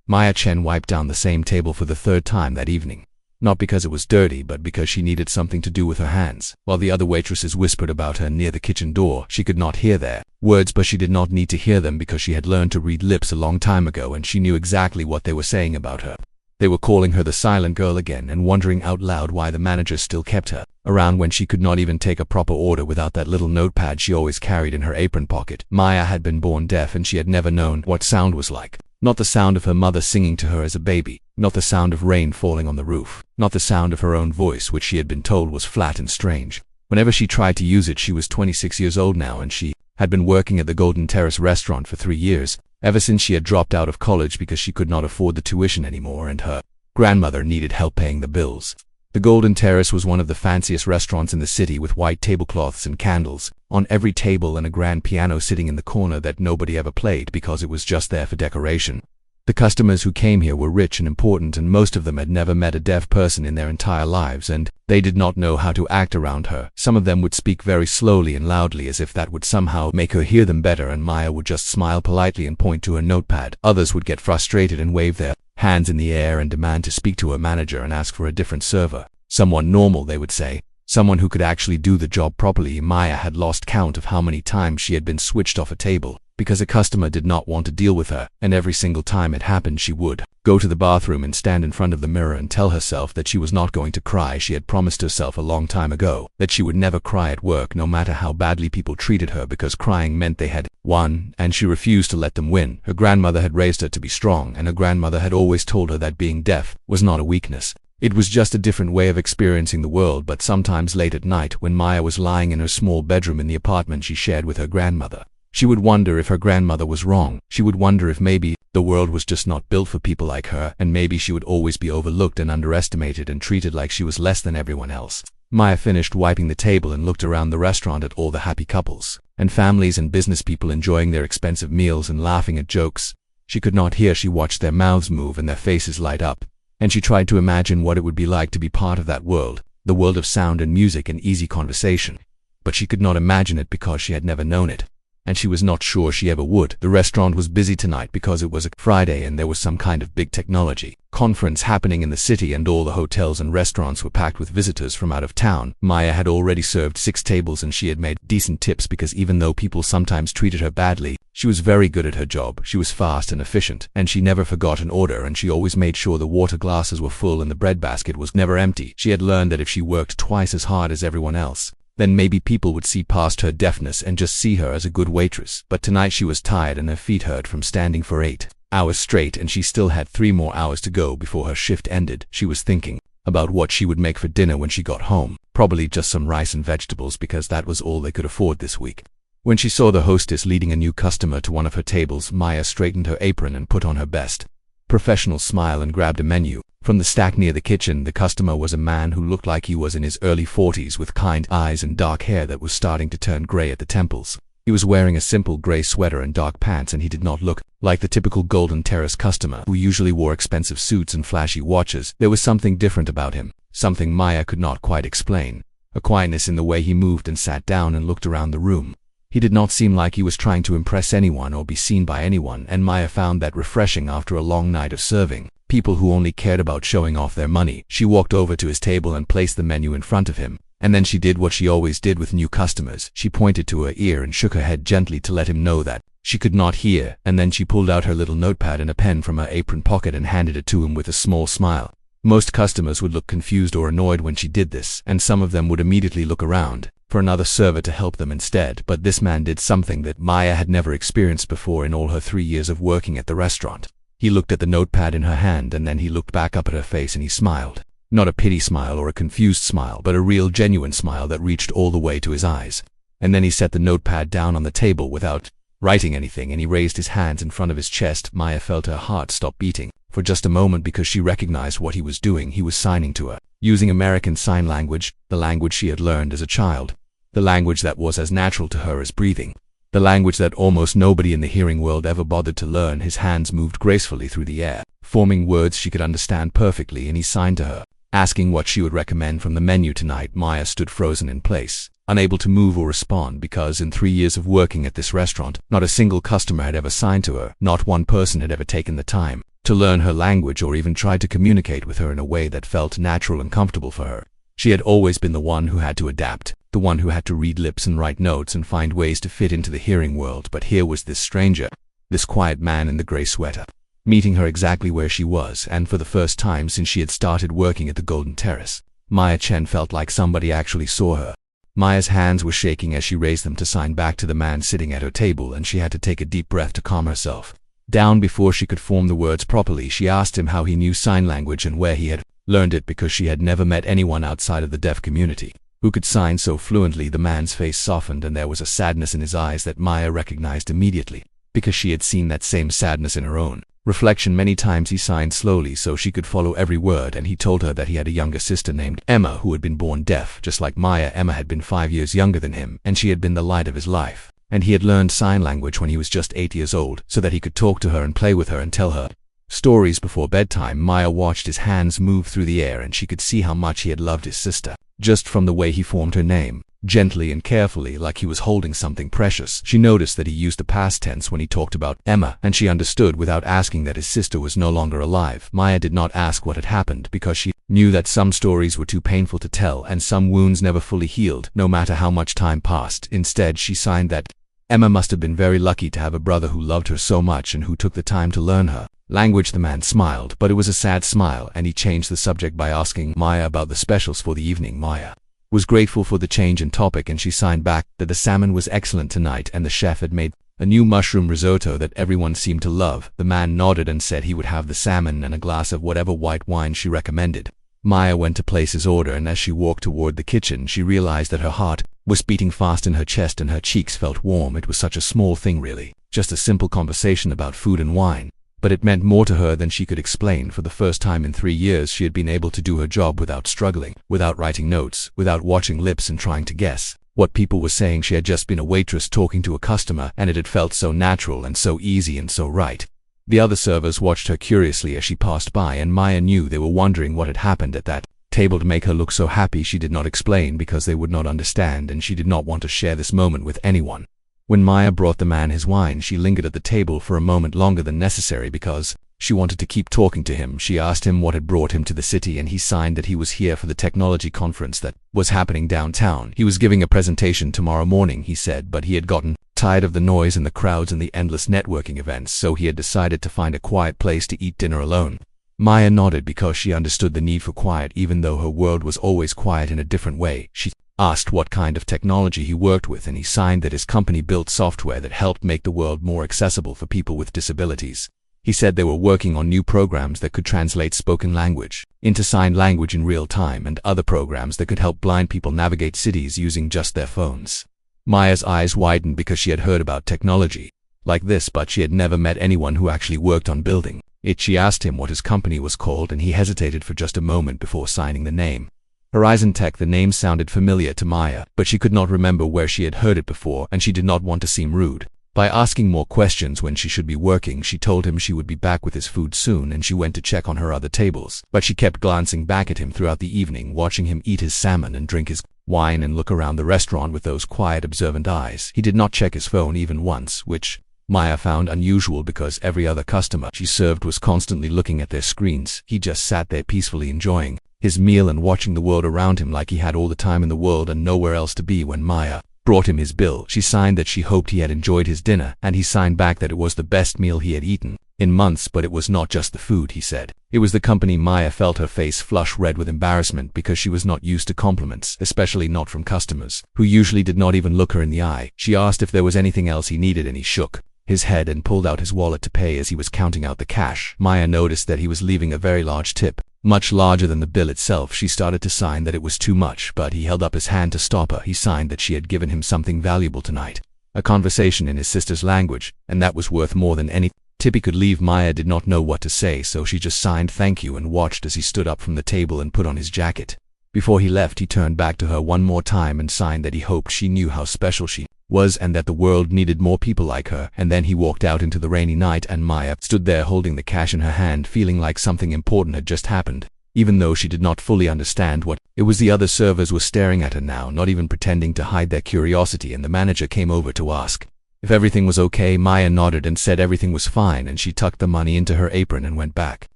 Maya Chen wiped down the same table for the third time that evening. Not because it was dirty, but because she needed something to do with her hands. While the other waitresses whispered about her near the kitchen door, she could not hear their words, but she did not need to hear them because she had learned to read lips a long time ago and she knew exactly what they were saying about her. They were calling her the silent girl again and wondering out loud why the manager still kept her around when she could not even take a proper order without that little notepad she always carried in her apron pocket. Maya had been born deaf and she had never known what sound was like. Not the sound of her mother singing to her as a baby, not the sound of rain falling on the roof, not the sound of her own voice, which she had been told was flat and strange. Whenever she tried to use it, she was 26 years old now and she had been working at the Golden Terrace restaurant for 3 years, ever since she had dropped out of college because she could not afford the tuition anymore and her grandmother needed help paying the bills. The Golden Terrace was one of the fanciest restaurants in the city, with white tablecloths and candles on every table and a grand piano sitting in the corner that nobody ever played because it was just there for decoration. The customers who came here were rich and important, and most of them had never met a deaf person in their entire lives, and they did not know how to act around her. Some of them would speak very slowly and loudly as if that would somehow make her hear them better, and Maya would just smile politely and point to her notepad. Others would get frustrated and wave their hands in the air and demand to speak to a manager and ask for a different server. Someone normal, they would say. Someone who could actually do the job properly. Maya had lost count of how many times she had been switched off a table because a customer did not want to deal with her, and every single time it happened she would go to the bathroom and stand in front of the mirror and tell herself that she was not going to cry. She had promised herself a long time ago that she would never cry at work, no matter how badly people treated her, because crying meant they had won, and she refused to let them win. Her grandmother had raised her to be strong, and her grandmother had always told her that being deaf was not a weakness. It was just a different way of experiencing the world. But sometimes late at night, when Maya was lying in her small bedroom in the apartment she shared with her grandmother, she would wonder if her grandmother was wrong. She would wonder if maybe the world was just not built for people like her, and maybe she would always be overlooked and underestimated and treated like she was less than everyone else. Maya finished wiping the table and looked around the restaurant at all the happy couples and families and business people enjoying their expensive meals and laughing at jokes she could not hear. She watched their mouths move and their faces light up, and she tried to imagine what it would be like to be part of that world, the world of sound and music and easy conversation. But she could not imagine it because she had never known it, and she was not sure she ever would. The restaurant was busy tonight because it was a Friday and there was some kind of big technology conference happening in the city, and all the hotels and restaurants were packed with visitors from out of town. Maya had already served 6 tables and she had made decent tips because even though people sometimes treated her badly, she was very good at her job. She was fast and efficient, and she never forgot an order, and she always made sure the water glasses were full and the bread basket was never empty. She had learned that if she worked twice as hard as everyone else, then maybe people would see past her deafness and just see her as a good waitress. But tonight she was tired and her feet hurt from standing for 8 hours straight, and she still had 3 more hours to go before her shift ended. She was thinking about what she would make for dinner when she got home. Probably just some rice and vegetables because that was all they could afford this week. When she saw the hostess leading a new customer to one of her tables, Maya straightened her apron and put on her best professional smile and grabbed a menu from the stack near the kitchen. The customer was a man who looked like he was in his early 40s, with kind eyes and dark hair that was starting to turn gray at the temples. He was wearing a simple gray sweater and dark pants, and he did not look like the typical Golden Terrace customer who usually wore expensive suits and flashy watches. There was something different about him, something Maya could not quite explain. A quietness in the way he moved and sat down and looked around the room. He did not seem like he was trying to impress anyone or be seen by anyone, and Maya found that refreshing after a long night of serving people who only cared about showing off their money. She walked over to his table and placed the menu in front of him, and then she did what she always did with new customers. She pointed to her ear and shook her head gently to let him know that she could not hear, and then she pulled out her little notepad and a pen from her apron pocket and handed it to him with a small smile. Most customers would look confused or annoyed when she did this, and some of them would immediately look around for another server to help them instead. But this man did something that Maya had never experienced before in all her 3 years of working at the restaurant. He looked at the notepad in her hand, and then he looked back up at her face and he smiled. Not a pity smile or a confused smile, but a real genuine smile that reached all the way to his eyes. And then he set the notepad down on the table without writing anything, and he raised his hands in front of his chest. Maya felt her heart stop beating for just a moment because she recognized what he was doing. He was signing to her, using American Sign Language, the language she had learned as a child, the language that was as natural to her as breathing, the language that almost nobody in the hearing world ever bothered to learn. His hands moved gracefully through the air, forming words she could understand perfectly, and he signed to her, asking what she would recommend from the menu tonight. Maya stood frozen in place, unable to move or respond, because in 3 years of working at this restaurant, not a single customer had ever signed to her. Not one person had ever taken the time to learn her language or even try to communicate with her in a way that felt natural and comfortable for her. She had always been the one who had to adapt, the one who had to read lips and write notes and find ways to fit into the hearing world, but here was this stranger, this quiet man in the gray sweater, meeting her exactly where she was, and for the first time since she had started working at the Golden Terrace, Maya Chen felt like somebody actually saw her. Maya's hands were shaking as she raised them to sign back to the man sitting at her table, and she had to take a deep breath to calm herself down before she could form the words properly. She asked him how he knew sign language and where he had learned it, because she had never met anyone outside of the deaf community who could sign so fluently. The man's face softened and there was a sadness in his eyes that Maya recognized immediately, because she had seen that same sadness in her own reflection many times. He signed slowly so she could follow every word, and he told her that he had a younger sister named Emma who had been born deaf. Just like Maya, Emma had been 5 years younger than him, and she had been the light of his life. And he had learned sign language when he was just 8 years old, so that he could talk to her and play with her and tell her stories before bedtime. Maya watched his hands move through the air, and she could see how much he had loved his sister, just from the way he formed her name, gently and carefully, like he was holding something precious. She noticed that he used the past tense when he talked about Emma, and she understood without asking that his sister was no longer alive. Maya did not ask what had happened, because she knew that some stories were too painful to tell, and some wounds never fully healed, no matter how much time passed. Instead, she signed that Emma must have been very lucky to have a brother who loved her so much and who took the time to learn her language. The man smiled, but it was a sad smile, and he changed the subject by asking Maya about the specials for the evening. Maya was grateful for the change in topic, and she signed back that the salmon was excellent tonight and the chef had made a new mushroom risotto that everyone seemed to love. The man nodded and said he would have the salmon and a glass of whatever white wine she recommended. Maya went to place his order, and as she walked toward the kitchen, she realized that her heart was beating fast in her chest and her cheeks felt warm. It was such a small thing, really, just a simple conversation about food and wine, but it meant more to her than she could explain. For the first time in 3 years, she had been able to do her job without struggling, without writing notes, without watching lips and trying to guess what people were saying. She had just been a waitress talking to a customer, and it had felt so natural and so easy and so right. The other servers watched her curiously as she passed by, and Maya knew they were wondering what had happened at that table to make her look so happy. She did not explain because they would not understand, and she did not want to share this moment with anyone. When Maya brought the man his wine, she lingered at the table for a moment longer than necessary because she wanted to keep talking to him. She asked him what had brought him to the city, and he signed that he was here for the technology conference that was happening downtown. He was giving a presentation tomorrow morning, he said, but he had gotten tired of the noise and the crowds and the endless networking events, so he had decided to find a quiet place to eat dinner alone. Maya nodded because she understood the need for quiet, even though her world was always quiet in a different way. She asked what kind of technology he worked with, and he signed that his company built software that helped make the world more accessible for people with disabilities. He said they were working on new programs that could translate spoken language into sign language in real time, and other programs that could help blind people navigate cities using just their phones. Maya's eyes widened because she had heard about technology like this, but she had never met anyone who actually worked on building it. She asked him what his company was called, and he hesitated for just a moment before signing the name. Horizon Tech. The name sounded familiar to Maya, but she could not remember where she had heard it before, and she did not want to seem rude by asking more questions when she should be working. She told him she would be back with his food soon, and she went to check on her other tables, but she kept glancing back at him throughout the evening, watching him eat his salmon and drink his wine and look around the restaurant with those quiet, observant eyes. He did not check his phone even once, which Maya found unusual because every other customer she served was constantly looking at their screens. He just sat there peacefully enjoying his meal and watching the world around him like he had all the time in the world and nowhere else to be. When Maya brought him his bill, she signed that she hoped he had enjoyed his dinner, and he signed back that it was the best meal he had eaten in months. But it was not just the food, he said. It was the company. Maya felt her face flush red with embarrassment because she was not used to compliments, especially not from customers, who usually did not even look her in the eye. She asked if there was anything else he needed, and he shook his head and pulled out his wallet to pay. As he was counting out the cash, Maya noticed that he was leaving a very large tip, much larger than the bill itself. She started to sign that it was too much, but he held up his hand to stop her. He signed that she had given him something valuable tonight, a conversation in his sister's language, and that was worth more than any tip he could leave. Maya did not know what to say, so she just signed thank you and watched as he stood up from the table and put on his jacket. Before he left, he turned back to her one more time and signed that he hoped she knew how special she was and that the world needed more people like her. And then he walked out into the rainy night, and Maya stood there holding the cash in her hand, feeling like something important had just happened, even though she did not fully understand what it was. The other servers were staring at her now, not even pretending to hide their curiosity, and the manager came over to ask If everything was okay, Maya nodded and said everything was fine, and she tucked the money into her apron and went back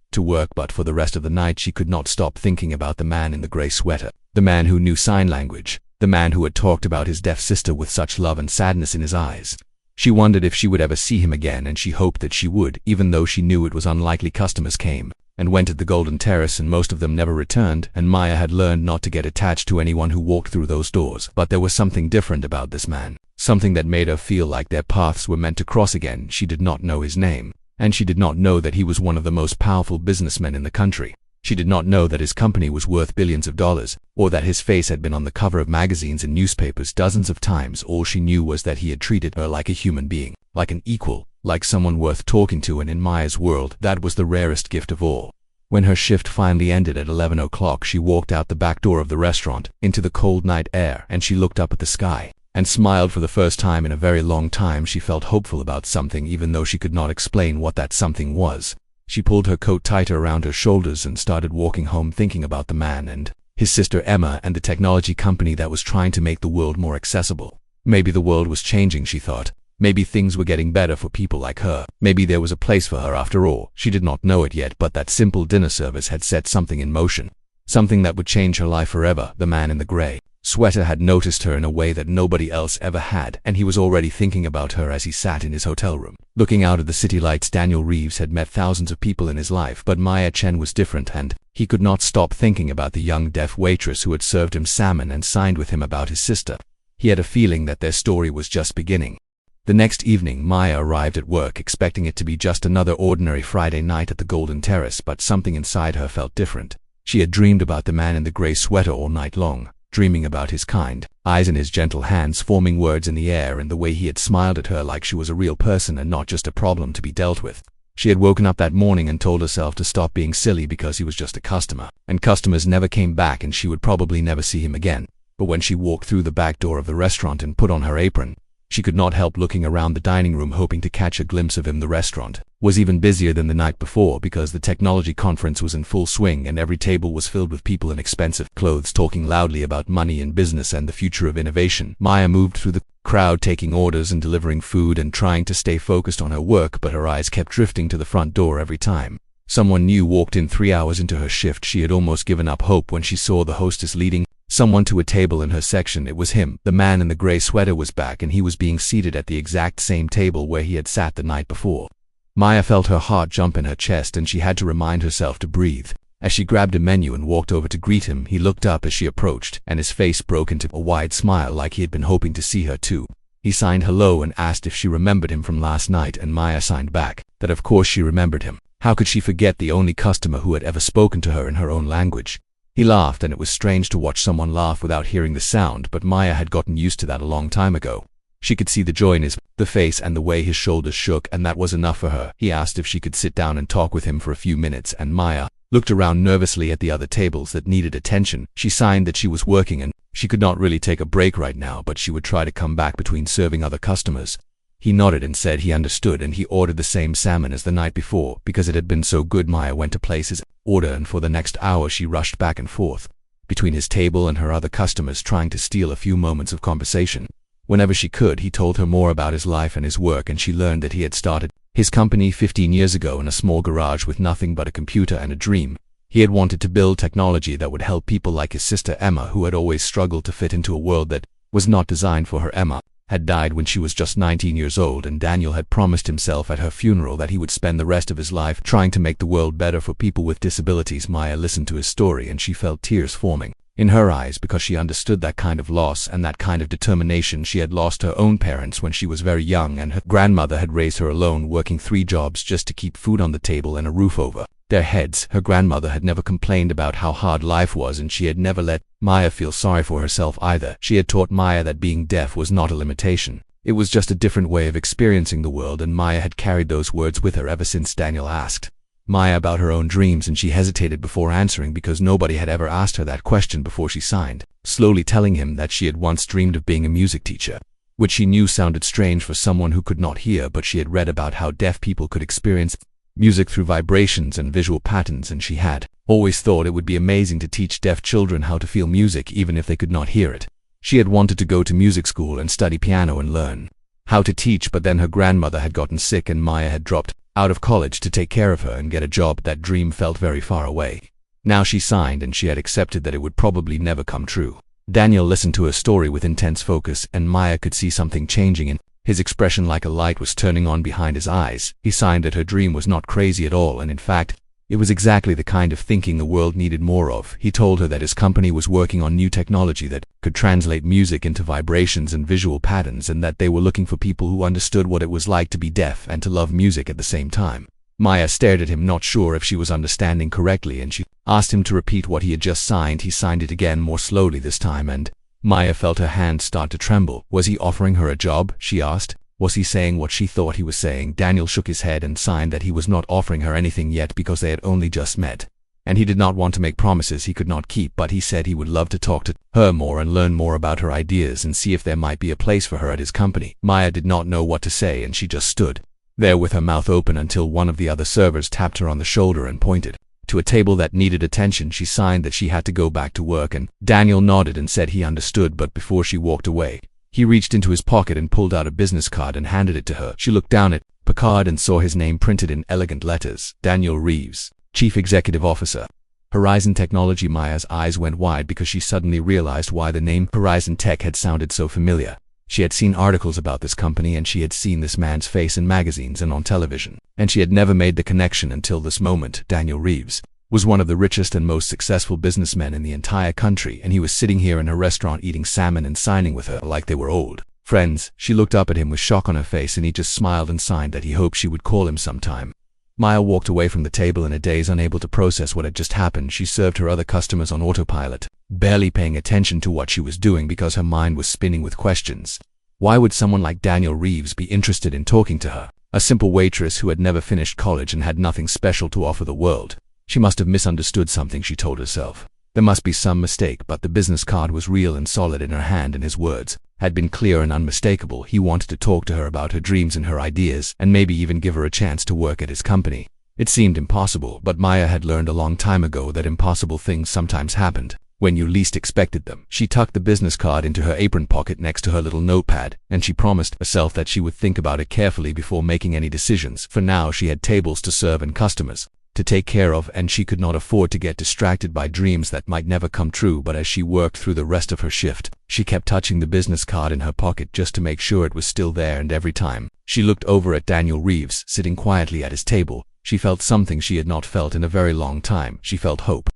to work. But for the rest of the night she could not stop thinking about the man in the gray sweater, the man who knew sign language, the man who had talked about his deaf sister with such love and sadness in his eyes. She wondered if she would ever see him again, and she hoped that she would, even though she knew it was unlikely. Customers came and went at the Golden Terrace, and most of them never returned, and Maya had learned not to get attached to anyone who walked through those doors. But there was something different about this man, something that made her feel like their paths were meant to cross again. She did not know his name, and she did not know that he was one of the most powerful businessmen in the country. She did not know that his company was worth billions of dollars, or that his face had been on the cover of magazines and newspapers dozens of times. All she knew was that he had treated her like a human being, like an equal, like someone worth talking to, and in Maya's world, that was the rarest gift of all. When her shift finally ended at 11 o'clock, she walked out the back door of the restaurant, into the cold night air, and she looked up at the sky and smiled. For the first time in a very long time, she felt hopeful about something, even though she could not explain what that something was. She pulled her coat tighter around her shoulders and started walking home, thinking about the man and his sister Emma and the technology company that was trying to make the world more accessible. Maybe the world was changing, she thought. Maybe things were getting better for people like her. Maybe there was a place for her after all. She did not know it yet, but that simple dinner service had set something in motion. Something that would change her life forever. The man in the gray sweater had noticed her in a way that nobody else ever had, and he was already thinking about her as he sat in his hotel room, looking out at the city lights. Daniel Reeves had met thousands of people in his life, but Maya Chen was different, and he could not stop thinking about the young deaf waitress who had served him salmon and signed with him about his sister. He had a feeling that their story was just beginning. The next evening, Maya arrived at work expecting it to be just another ordinary Friday night at the Golden Terrace, but something inside her felt different. She had dreamed about the man in the gray sweater all night long, dreaming about his kind eyes and his gentle hands forming words in the air, and the way he had smiled at her like she was a real person and not just a problem to be dealt with. She had woken up that morning and told herself to stop being silly because he was just a customer, and customers never came back, and she would probably never see him again. But when she walked through the back door of the restaurant and put on her apron, she could not help looking around the dining room, hoping to catch a glimpse of him. The restaurant was even busier than the night before because the technology conference was in full swing, and every table was filled with people in expensive clothes talking loudly about money and business and the future of innovation. Maya moved through the crowd, taking orders and delivering food and trying to stay focused on her work, but her eyes kept drifting to the front door every time someone new walked in. 3 hours into her shift, she had almost given up hope when she saw the hostess leading someone to a table in her section. It was him. The man in the gray sweater was back, and he was being seated at the exact same table where he had sat the night before. Maya felt her heart jump in her chest, and she had to remind herself to breathe. As she grabbed a menu and walked over to greet him, he looked up as she approached, and his face broke into a wide smile like he had been hoping to see her too. He signed hello and asked if she remembered him from last night, and Maya signed back that of course she remembered him. How could she forget the only customer who had ever spoken to her in her own language? He laughed, and it was strange to watch someone laugh without hearing the sound, but Maya had gotten used to that a long time ago. She could see the joy in the face and the way his shoulders shook, and that was enough for her. He asked if she could sit down and talk with him for a few minutes, and Maya looked around nervously at the other tables that needed attention. She signed that she was working and she could not really take a break right now, but she would try to come back between serving other customers. He nodded and said he understood, and he ordered the same salmon as the night before. Because it had been so good, Maya went to place his order, and for the next hour she rushed back and forth between his table and her other customers, trying to steal a few moments of conversation. Whenever she could, he told her more about his life and his work, and she learned that he had started his company 15 years ago in a small garage with nothing but a computer and a dream. He had wanted to build technology that would help people like his sister Emma, who had always struggled to fit into a world that was not designed for her. Emma had died when she was just 19 years old, and Daniel had promised himself at her funeral that he would spend the rest of his life trying to make the world better for people with disabilities. Maya listened to his story, and she felt tears forming in her eyes because she understood that kind of loss and that kind of determination. She had lost her own parents when she was very young, and her grandmother had raised her alone, working 3 jobs just to keep food on the table and a roof over their heads. Her grandmother had never complained about how hard life was, and she had never let Maya feel sorry for herself either. She had taught Maya that being deaf was not a limitation. It was just a different way of experiencing the world, and Maya had carried those words with her ever since Daniel asked Maya about her own dreams, and she hesitated before answering because nobody had ever asked her that question before she signed, slowly telling him that she had once dreamed of being a music teacher, which she knew sounded strange for someone who could not hear, but she had read about how deaf people could experience music through vibrations and visual patterns, and she had always thought it would be amazing to teach deaf children how to feel music even if they could not hear it. She had wanted to go to music school and study piano and learn how to teach, but then her grandmother had gotten sick and Maya had dropped out of college to take care of her and get a job. That dream felt very far away. Now she signed and she had accepted that it would probably never come true. Daniel listened to her story with intense focus, and Maya could see something changing in his expression, like a light was turning on behind his eyes. He signed that her dream was not crazy at all, and in fact, it was exactly the kind of thinking the world needed more of. He told her that his company was working on new technology that could translate music into vibrations and visual patterns, and that they were looking for people who understood what it was like to be deaf and to love music at the same time. Maya stared at him, not sure if she was understanding correctly, and she asked him to repeat what he had just signed. He signed it again, more slowly this time, and Maya felt her hand start to tremble. Was he offering her a job? She asked. Was he saying what she thought he was saying? Daniel shook his head and signed that he was not offering her anything yet because they had only just met. And he did not want to make promises he could not keep, but he said he would love to talk to her more and learn more about her ideas and see if there might be a place for her at his company. Maya did not know what to say, and she just stood there with her mouth open until one of the other servers tapped her on the shoulder and pointed to a table that needed attention. She signed that she had to go back to work, and Daniel nodded and said he understood, but before she walked away, he reached into his pocket and pulled out a business card and handed it to her. She looked down at the card and saw his name printed in elegant letters. Daniel Reeves, Chief Executive Officer, Horizon Technology. Maya's eyes went wide because she suddenly realized why the name Horizon Tech had sounded so familiar. She had seen articles about this company, and she had seen this man's face in magazines and on television, and she had never made the connection until this moment. Daniel Reeves was one of the richest and most successful businessmen in the entire country, and he was sitting here in her restaurant eating salmon and signing with her like they were old friends. She looked up at him with shock on her face, and he just smiled and signed that he hoped she would call him sometime. Maya walked away from the table in a daze, unable to process what had just happened. She served her other customers on autopilot, barely paying attention to what she was doing because her mind was spinning with questions. Why would someone like Daniel Reeves be interested in talking to her, a simple waitress who had never finished college and had nothing special to offer the world? She must have misunderstood something, she told herself. There must be some mistake, but the business card was real and solid in her hand, and his words had been clear and unmistakable. He wanted to talk to her about her dreams and her ideas, and maybe even give her a chance to work at his company. It seemed impossible, but Maya had learned a long time ago that impossible things sometimes happened when you least expected them. She tucked the business card into her apron pocket next to her little notepad, and she promised herself that she would think about it carefully before making any decisions. For now, she had tables to serve and customers to take care of, and she could not afford to get distracted by dreams that might never come true. But as she worked through the rest of her shift, she kept touching the business card in her pocket just to make sure it was still there, and every time she looked over at Daniel Reeves sitting quietly at his table, she felt something she had not felt in a very long time. She felt hope.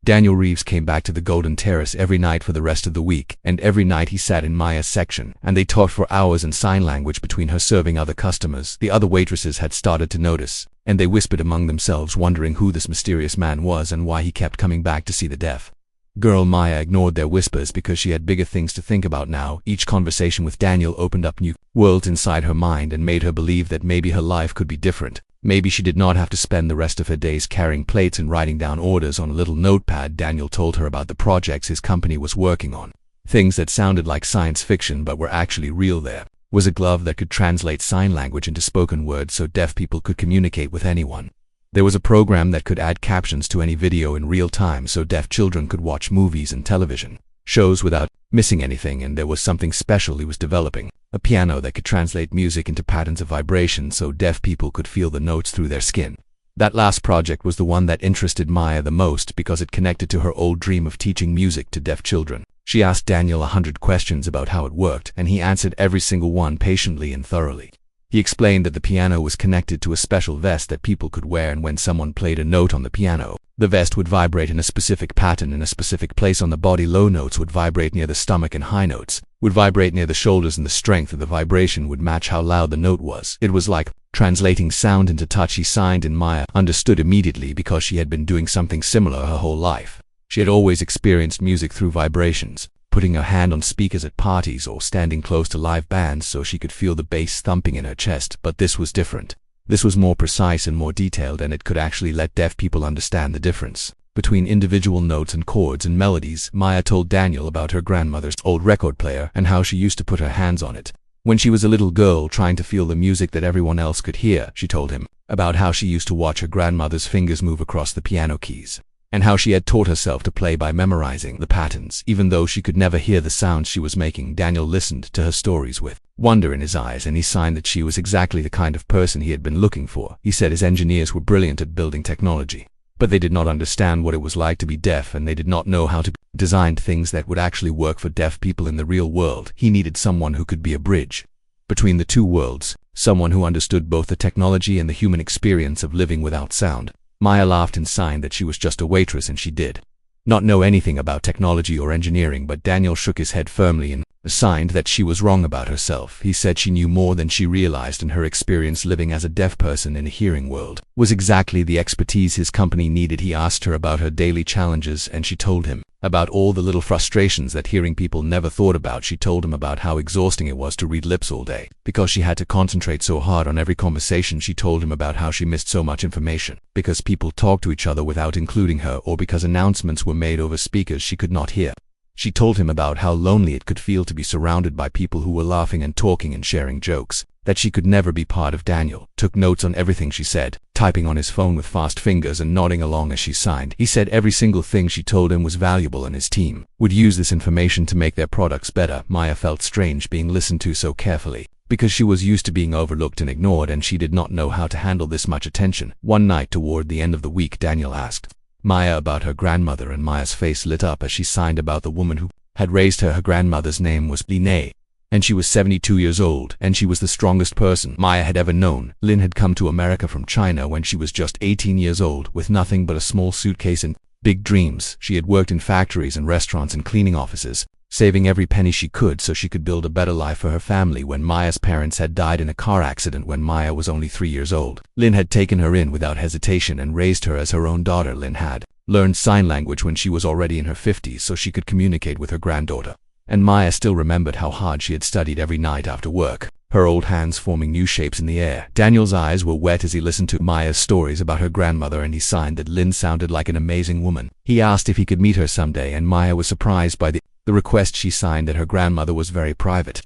Daniel Reeves came back to the Golden Terrace every night for the rest of the week, and every night he sat in Maya's section, and they talked for hours in sign language between her serving other customers. The other waitresses had started to notice, and they whispered among themselves, wondering who this mysterious man was and why he kept coming back to see the deaf girl. Maya ignored their whispers because she had bigger things to think about now. Each conversation with Daniel opened up new worlds inside her mind and made her believe that maybe her life could be different. Maybe she did not have to spend the rest of her days carrying plates and writing down orders on a little notepad. Daniel told her about the projects his company was working on. Things that sounded like science fiction but were actually real. There was a glove that could translate sign language into spoken words so deaf people could communicate with anyone. There was a program that could add captions to any video in real time so deaf children could watch movies and television shows without missing anything. And there was something special he was developing, a piano that could translate music into patterns of vibration so deaf people could feel the notes through their skin. That last project was the one that interested Maya the most because it connected to her old dream of teaching music to deaf children. She asked Daniel 100 questions about how it worked, and he answered every single one patiently and thoroughly. He explained that the piano was connected to a special vest that people could wear, and when someone played a note on the piano, the vest would vibrate in a specific pattern in a specific place on the body. Low notes would vibrate near the stomach and high notes would vibrate near the shoulders, and the strength of the vibration would match how loud the note was. It was like translating sound into touch. He signed, and Maya understood immediately because she had been doing something similar her whole life. She had always experienced music through vibrations, putting her hand on speakers at parties or standing close to live bands so she could feel the bass thumping in her chest. But this was different. This was more precise and more detailed, and it could actually let deaf people understand the difference between individual notes and chords and melodies. Maya told Daniel about her grandmother's old record player and how she used to put her hands on it when she was a little girl, trying to feel the music that everyone else could hear. She told him about how she used to watch her grandmother's fingers move across the piano keys and how she had taught herself to play by memorizing the patterns. Even though she could never hear the sounds she was making, Daniel listened to her stories with wonder in his eyes, and he signed that she was exactly the kind of person he had been looking for. He said his engineers were brilliant at building technology, but they did not understand what it was like to be deaf, and they did not know how to design things that would actually work for deaf people in the real world. He needed someone who could be a bridge between the two worlds, someone who understood both the technology and the human experience of living without sound. Maya laughed and signed that she was just a waitress, and she did not know anything about technology or engineering, but Daniel shook his head firmly and signed that she was wrong about herself. He said she knew more than she realized, and her experience living as a deaf person in a hearing world was exactly the expertise his company needed. He asked her about her daily challenges, and she told him about all the little frustrations that hearing people never thought about. She told him about how exhausting it was to read lips all day because she had to concentrate so hard on every conversation. She told him about how she missed so much information because people talked to each other without including her, or because announcements were made over speakers she could not hear. She told him about how lonely it could feel to be surrounded by people who were laughing and talking and sharing jokes, that she could never be part of. Daniel took notes on everything she said, typing on his phone with fast fingers and nodding along as she signed. He said every single thing she told him was valuable, and his team would use this information to make their products better. Maya felt strange being listened to so carefully, because she was used to being overlooked and ignored, and she did not know how to handle this much attention. One night toward the end of the week, Daniel asked Maya about her grandmother, and Maya's face lit up as she signed about the woman who had raised her. Her grandmother's name was Lin, and she was 72 years old, and she was the strongest person Maya had ever known. Lin had come to America from China when she was just 18 years old, with nothing but a small suitcase and big dreams. She had worked in factories and restaurants and cleaning offices, saving every penny she could so she could build a better life for her family. When Maya's parents had died in a car accident when Maya was only 3 years old, Lin had taken her in without hesitation and raised her as her own daughter. Lin had learned sign language when she was already in her 50s so she could communicate with her granddaughter, and Maya still remembered how hard she had studied every night after work, her old hands forming new shapes in the air. Daniel's eyes were wet as he listened to Maya's stories about her grandmother, and he signed that Lin sounded like an amazing woman. He asked if he could meet her someday, and Maya was surprised by the request. She signed that her grandmother was very private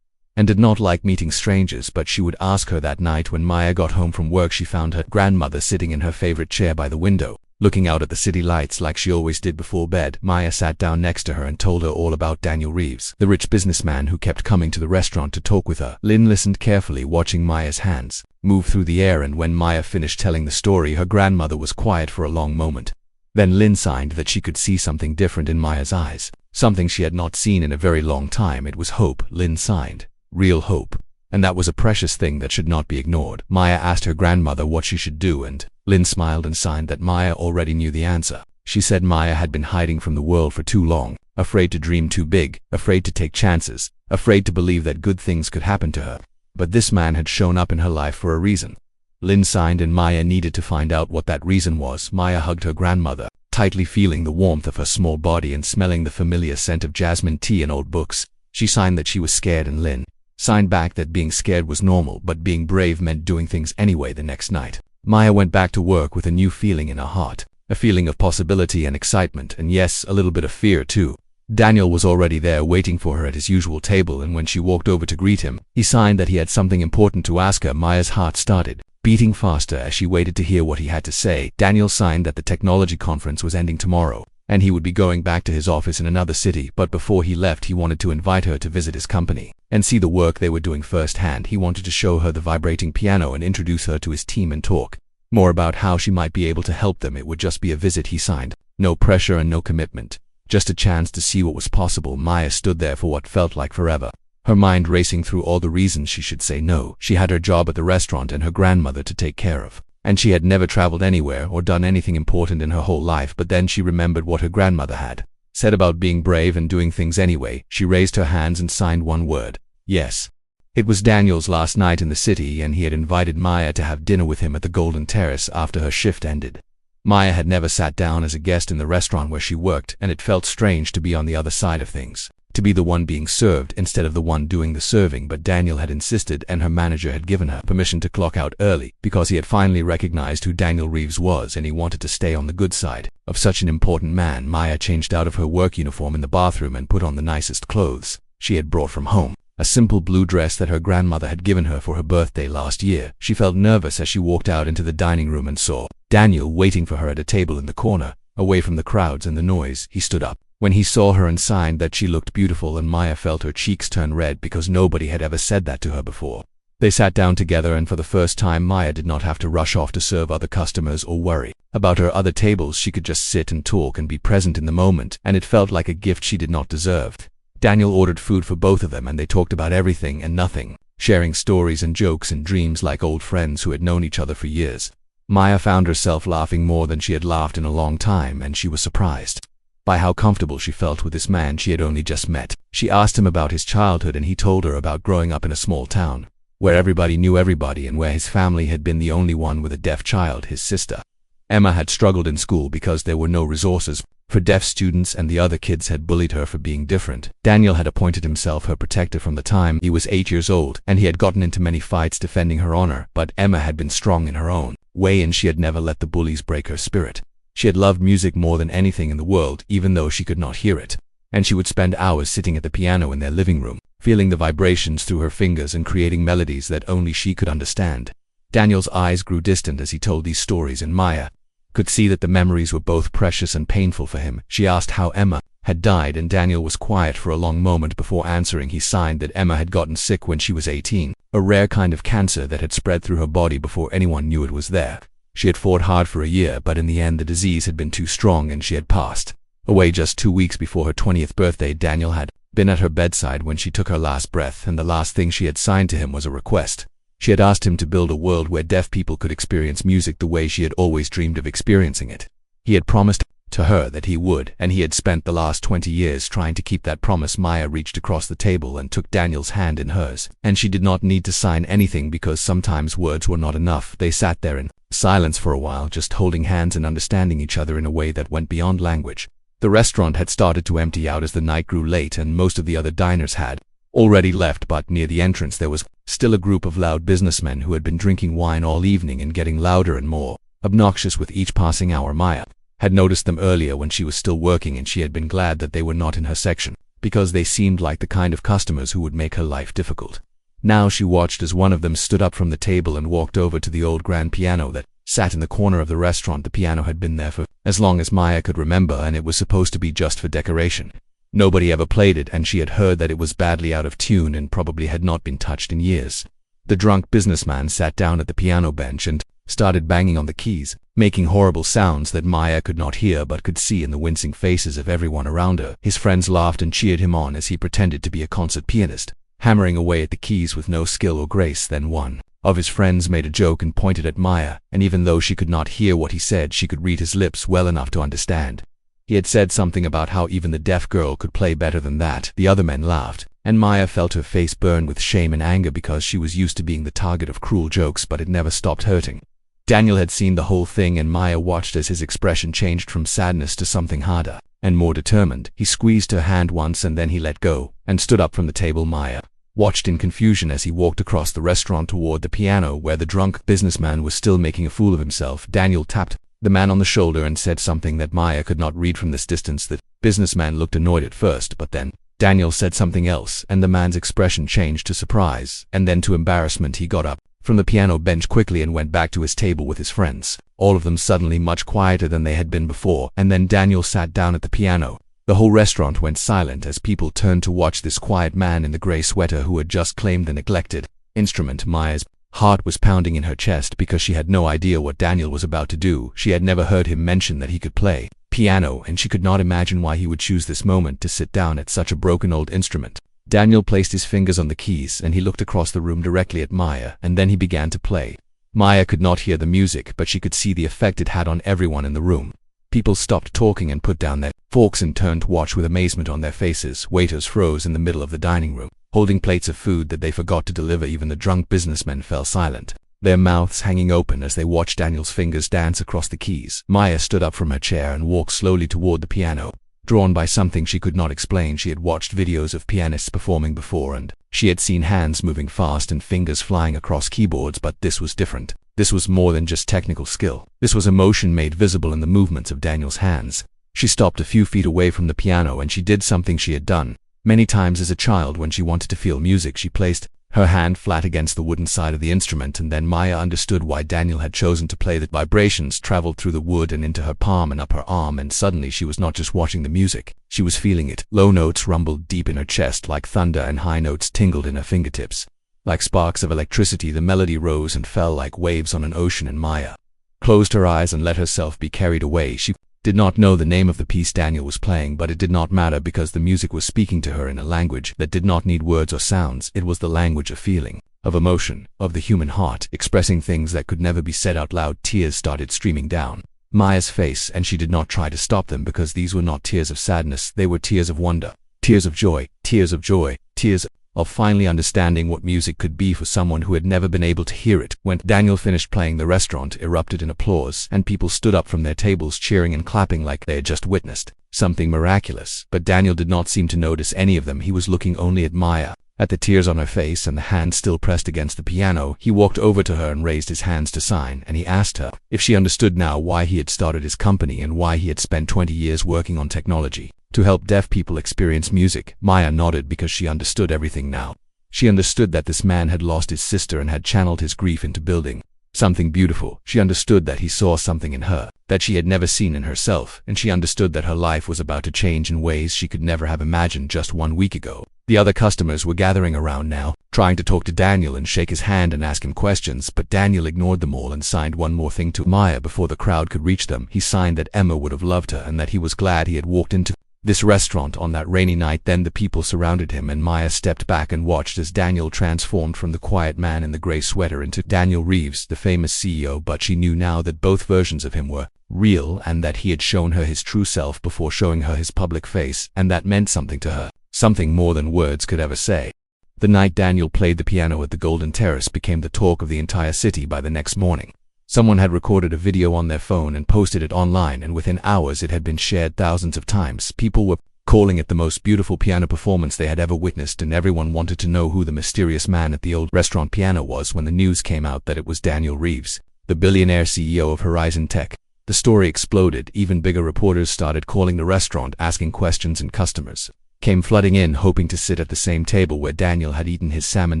and did not like meeting strangers, but she would ask her. That night when Maya got home from work, she found her grandmother sitting in her favorite chair by the window, looking out at the city lights like she always did before bed. Maya sat down next to her and told her all about Daniel Reeves, the rich businessman who kept coming to the restaurant to talk with her. Lin listened carefully, watching Maya's hands move through the air, and when Maya finished telling the story, her grandmother was quiet for a long moment. Then Lin signed that she could see something different in Maya's eyes, something she had not seen in a very long time. It was hope. Lin signed, real hope, and that was a precious thing that should not be ignored. Maya asked her grandmother what she should do, and Lin smiled and signed that Maya already knew the answer. She said Maya had been hiding from the world for too long, afraid to dream too big, afraid to take chances, afraid to believe that good things could happen to her. But this man had shown up in her life for a reason. Lin signed, and Maya needed to find out what that reason was. Maya hugged her grandmother tightly, feeling the warmth of her small body and smelling the familiar scent of jasmine tea and old books. She signed that she was scared, and Lin signed back that being scared was normal, but being brave meant doing things anyway. The next night, Maya went back to work with a new feeling in her heart, a feeling of possibility and excitement, and yes, a little bit of fear too. Daniel was already there waiting for her at his usual table, and when she walked over to greet him, he signed that he had something important to ask her. Maya's heart started beating faster as she waited to hear what he had to say. Daniel signed that the technology conference was ending tomorrow, and he would be going back to his office in another city, but before he left, he wanted to invite her to visit his company and see the work they were doing firsthand. He wanted to show her the vibrating piano and introduce her to his team and talk more about how she might be able to help them. It would just be a visit, he signed. No pressure and no commitment, just a chance to see what was possible. Maya stood there for what felt like forever, her mind racing through all the reasons she should say no. She had her job at the restaurant and her grandmother to take care of, and she had never traveled anywhere or done anything important in her whole life. But then she remembered what her grandmother had said about being brave and doing things anyway. She raised her hands and signed one word: yes. It was Daniel's last night in the city, and he had invited Maya to have dinner with him at the Golden Terrace after her shift ended. Maya had never sat down as a guest in the restaurant where she worked, and it felt strange to be on the other side of things, to be the one being served instead of the one doing the serving. But Daniel had insisted, and her manager had given her permission to clock out early because he had finally recognized who Daniel Reeves was, and he wanted to stay on the good side of such an important man. Maya changed out of her work uniform in the bathroom and put on the nicest clothes she had brought from home, a simple blue dress that her grandmother had given her for her birthday last year. She felt nervous as she walked out into the dining room and saw Daniel waiting for her at a table in the corner, away from the crowds and the noise. He stood up when he saw her and signed that she looked beautiful, and Maya felt her cheeks turn red because nobody had ever said that to her before. They sat down together, and for the first time Maya did not have to rush off to serve other customers or worry about her other tables. She could just sit and talk and be present in the moment, and it felt like a gift she did not deserve. Daniel ordered food for both of them, and they talked about everything and nothing, sharing stories and jokes and dreams like old friends who had known each other for years. Maya found herself laughing more than she had laughed in a long time, and she was surprised by how comfortable she felt with this man she had only just met. She asked him about his childhood, and he told her about growing up in a small town where everybody knew everybody and where his family had been the only one with a deaf child, his sister. Emma had struggled in school because there were no resources for deaf students, and the other kids had bullied her for being different. Daniel had appointed himself her protector from the time he was 8 years old, and he had gotten into many fights defending her honor, but Emma had been strong in her own way, and she had never let the bullies break her spirit. She had loved music more than anything in the world, even though she could not hear it, and she would spend hours sitting at the piano in their living room, feeling the vibrations through her fingers and creating melodies that only she could understand. Daniel's eyes grew distant as he told these stories, and Maya could see that the memories were both precious and painful for him. She asked how Emma had died, and Daniel was quiet for a long moment before answering. He signed that Emma had gotten sick when she was 18, a rare kind of cancer that had spread through her body before anyone knew it was there. She had fought hard for a year, but in the end the disease had been too strong and she had passed away just 2 weeks before her 20th birthday. Daniel had been at her bedside when she took her last breath, and the last thing she had signed to him was a request. She had asked him to build a world where deaf people could experience music the way she had always dreamed of experiencing it. He had promised to her that he would, and he had spent the last 20 years trying to keep that promise. Maya reached across the table and took Daniel's hand in hers, and she did not need to sign anything because sometimes words were not enough. They sat there in silence for a while, just holding hands and understanding each other in a way that went beyond language. The restaurant had started to empty out as the night grew late, and most of the other diners had already left, but near the entrance there was still a group of loud businessmen who had been drinking wine all evening and getting louder and more obnoxious with each passing hour. Maya had noticed them earlier when she was still working, and she had been glad that they were not in her section, because they seemed like the kind of customers who would make her life difficult. Now she watched as one of them stood up from the table and walked over to the old grand piano that sat in the corner of the restaurant. The piano had been there for as long as Maya could remember, and it was supposed to be just for decoration. Nobody ever played it, and she had heard that it was badly out of tune and probably had not been touched in years. The drunk businessman sat down at the piano bench and started banging on the keys, making horrible sounds that Maya could not hear but could see in the wincing faces of everyone around her. His friends laughed and cheered him on as he pretended to be a concert pianist, hammering away at the keys with no skill or grace. Then one of his friends made a joke and pointed at Maya, and even though she could not hear what he said, she could read his lips well enough to understand. He had said something about how even the deaf girl could play better than that. The other men laughed, and Maya felt her face burn with shame and anger because she was used to being the target of cruel jokes, but it never stopped hurting. Daniel had seen the whole thing, and Maya watched as his expression changed from sadness to something harder and more determined. He squeezed her hand once and then he let go and stood up from the table. Maya watched in confusion as he walked across the restaurant toward the piano where the drunk businessman was still making a fool of himself. Daniel tapped the man on the shoulder and said something that Maya could not read from this distance. The businessman looked annoyed at first, but then Daniel said something else, and the man's expression changed to surprise and then to embarrassment. He got up from the piano bench quickly and went back to his table with his friends, all of them suddenly much quieter than they had been before, and then Daniel sat down at the piano. The whole restaurant went silent as people turned to watch this quiet man in the gray sweater who had just claimed the neglected instrument. Maya's heart was pounding in her chest because she had no idea what Daniel was about to do. She had never heard him mention that he could play piano, and she could not imagine why he would choose this moment to sit down at such a broken old instrument. Daniel placed his fingers on the keys and he looked across the room directly at Maya, and then he began to play. Maya could not hear the music, but she could see the effect it had on everyone in the room. People stopped talking and put down their forks and turned to watch with amazement on their faces. Waiters froze in the middle of the dining room, holding plates of food that they forgot to deliver. Even the drunk businessmen fell silent, their mouths hanging open as they watched Daniel's fingers dance across the keys. Maya stood up from her chair and walked slowly toward the piano. Drawn by something she could not explain, she had watched videos of pianists performing before, and she had seen hands moving fast and fingers flying across keyboards, but this was different. This was more than just technical skill. This was emotion made visible in the movements of Daniel's hands. She stopped a few feet away from the piano and she did something she had done many times as a child when she wanted to feel music. She placed her hand flat against the wooden side of the instrument, and then Maya understood why Daniel had chosen to play. The vibrations traveled through the wood and into her palm and up her arm, and suddenly she was not just watching the music, she was feeling it. Low notes rumbled deep in her chest like thunder, and high notes tingled in her fingertips. Like sparks of electricity, the melody rose and fell like waves on an ocean, and Maya closed her eyes and let herself be carried away. She did not know the name of the piece Daniel was playing, but it did not matter because the music was speaking to her in a language that did not need words or sounds. It was the language of feeling, of emotion, of the human heart, expressing things that could never be said out loud. Tears started streaming down Maya's face, and she did not try to stop them because these were not tears of sadness, they were tears of wonder, tears of joy, tears of joy, tears of finally understanding what music could be for someone who had never been able to hear it. When Daniel finished playing, the restaurant erupted in applause, and people stood up from their tables cheering and clapping like they had just witnessed something miraculous. But Daniel did not seem to notice any of them. He was looking only at Maya, at the tears on her face and the hand still pressed against the piano. He walked over to her and raised his hands to sign, and he asked her if she understood now why he had started his company and why he had spent 20 years working on technology to help deaf people experience music. Maya nodded because she understood everything now. She understood that this man had lost his sister and had channeled his grief into building something beautiful. She understood that he saw something in her that she had never seen in herself, and she understood that her life was about to change in ways she could never have imagined just 1 week ago. The other customers were gathering around now, trying to talk to Daniel and shake his hand and ask him questions, but Daniel ignored them all and signed one more thing to Maya before the crowd could reach them. He signed that Emma would have loved her and that he was glad he had walked into this restaurant on that rainy night. Then the people surrounded him, and Maya stepped back and watched as Daniel transformed from the quiet man in the gray sweater into Daniel Reeves, the famous CEO. But she knew now that both versions of him were real, and that he had shown her his true self before showing her his public face, and that meant something to her, something more than words could ever say. The night Daniel played the piano at the Golden Terrace became the talk of the entire city. By the next morning, someone had recorded a video on their phone and posted it online, and within hours it had been shared thousands of times. People were calling it the most beautiful piano performance they had ever witnessed, and everyone wanted to know who the mysterious man at the old restaurant piano was. When the news came out that it was Daniel Reeves, the billionaire CEO of Horizon Tech, the story exploded. Even bigger reporters started calling the restaurant, asking questions, and customers came flooding in, hoping to sit at the same table where Daniel had eaten his salmon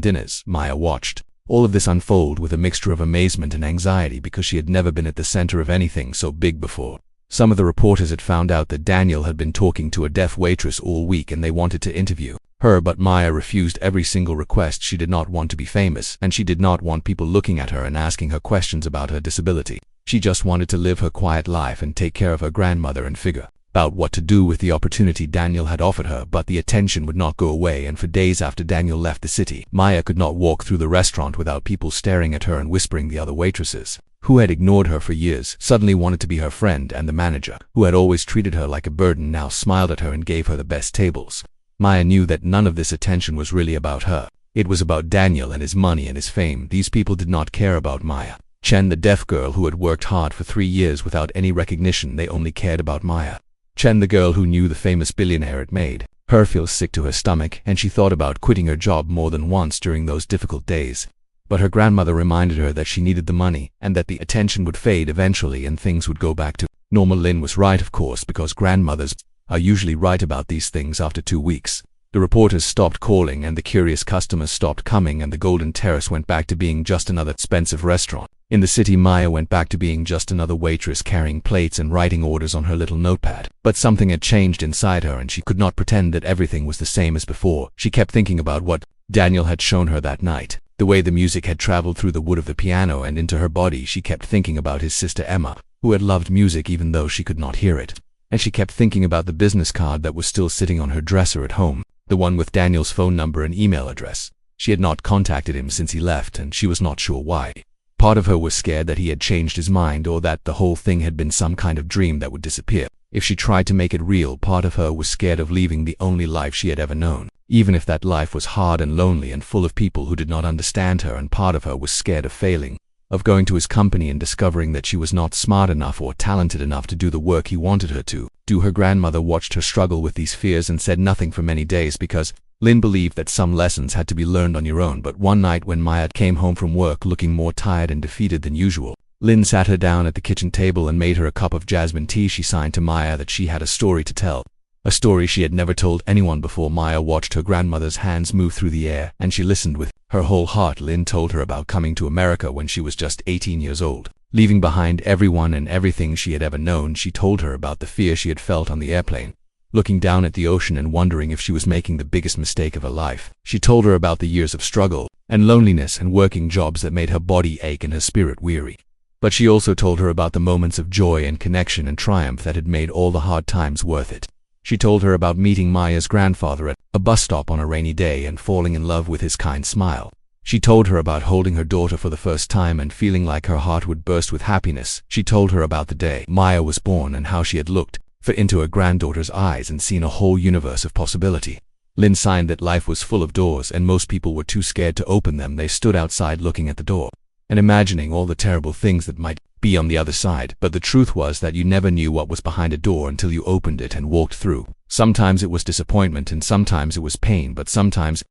dinners. Maya watched all of this unfold with a mixture of amazement and anxiety because she had never been at the center of anything so big before. Some of the reporters had found out that Daniel had been talking to a deaf waitress all week, and they wanted to interview her, but Maya refused every single request. She did not want to be famous, and she did not want people looking at her and asking her questions about her disability. She just wanted to live her quiet life and take care of her grandmother and figure out what to do with the opportunity Daniel had offered her. But the attention would not go away, and for days after Daniel left the city, Maya could not walk through the restaurant without people staring at her and whispering. The other waitresses, who had ignored her for years, suddenly wanted to be her friend, and the manager, who had always treated her like a burden, now smiled at her and gave her the best tables. Maya knew that none of this attention was really about her. It was about Daniel and his money and his fame. These people did not care about Maya Chen, the deaf girl who had worked hard for 3 years without any recognition. They only cared about Maya Chen, the girl who knew the famous billionaire. It made her feel sick to her stomach, and she thought about quitting her job more than once during those difficult days. But her grandmother reminded her that she needed the money, and that the attention would fade eventually and things would go back to normal. Lin was right, of course, because grandmothers are usually right about these things. After 2 weeks, the reporters stopped calling and the curious customers stopped coming, and the Golden Terrace went back to being just another expensive restaurant in the city. Maya went back to being just another waitress carrying plates and writing orders on her little notepad. But something had changed inside her, and she could not pretend that everything was the same as before. She kept thinking about what Daniel had shown her that night, the way the music had traveled through the wood of the piano and into her body. She kept thinking about his sister Emma, who had loved music even though she could not hear it. And she kept thinking about the business card that was still sitting on her dresser at home, the one with Daniel's phone number and email address. She had not contacted him since he left, and she was not sure why. Part of her was scared that he had changed his mind, or that the whole thing had been some kind of dream that would disappear if she tried to make it real. Part of her was scared of leaving the only life she had ever known, even if that life was hard and lonely and full of people who did not understand her. And part of her was scared of failing, of going to his company and discovering that she was not smart enough or talented enough to do the work he wanted her to do. Her grandmother watched her struggle with these fears and said nothing for many days, because Lin believed that some lessons had to be learned on your own. But one night when Maya came home from work looking more tired and defeated than usual, Lin sat her down at the kitchen table and made her a cup of jasmine tea. She signed to Maya that she had a story to tell, a story she had never told anyone before. Maya watched her grandmother's hands move through the air, and she listened with Her whole heart. Lynn told her about coming to America when she was just 18 years old. Leaving behind everyone and everything she had ever known, she told her about the fear she had felt on the airplane, looking down at the ocean and wondering if she was making the biggest mistake of her life. She told her about the years of struggle and loneliness and working jobs that made her body ache and her spirit weary. But she also told her about the moments of joy and connection and triumph that had made all the hard times worth it. She told her about meeting Maya's grandfather at a bus stop on a rainy day and falling in love with his kind smile. She told her about holding her daughter for the first time and feeling like her heart would burst with happiness. She told her about the day Maya was born and how she had looked into her granddaughter's eyes and seen a whole universe of possibility. Lynn sighed that life was full of doors and most people were too scared to open them. They stood outside looking at the door and imagining all the terrible things that might be on the other side. But the truth was that you never knew what was behind a door until you opened it and walked through. Sometimes it was disappointment and sometimes it was pain, but sometimes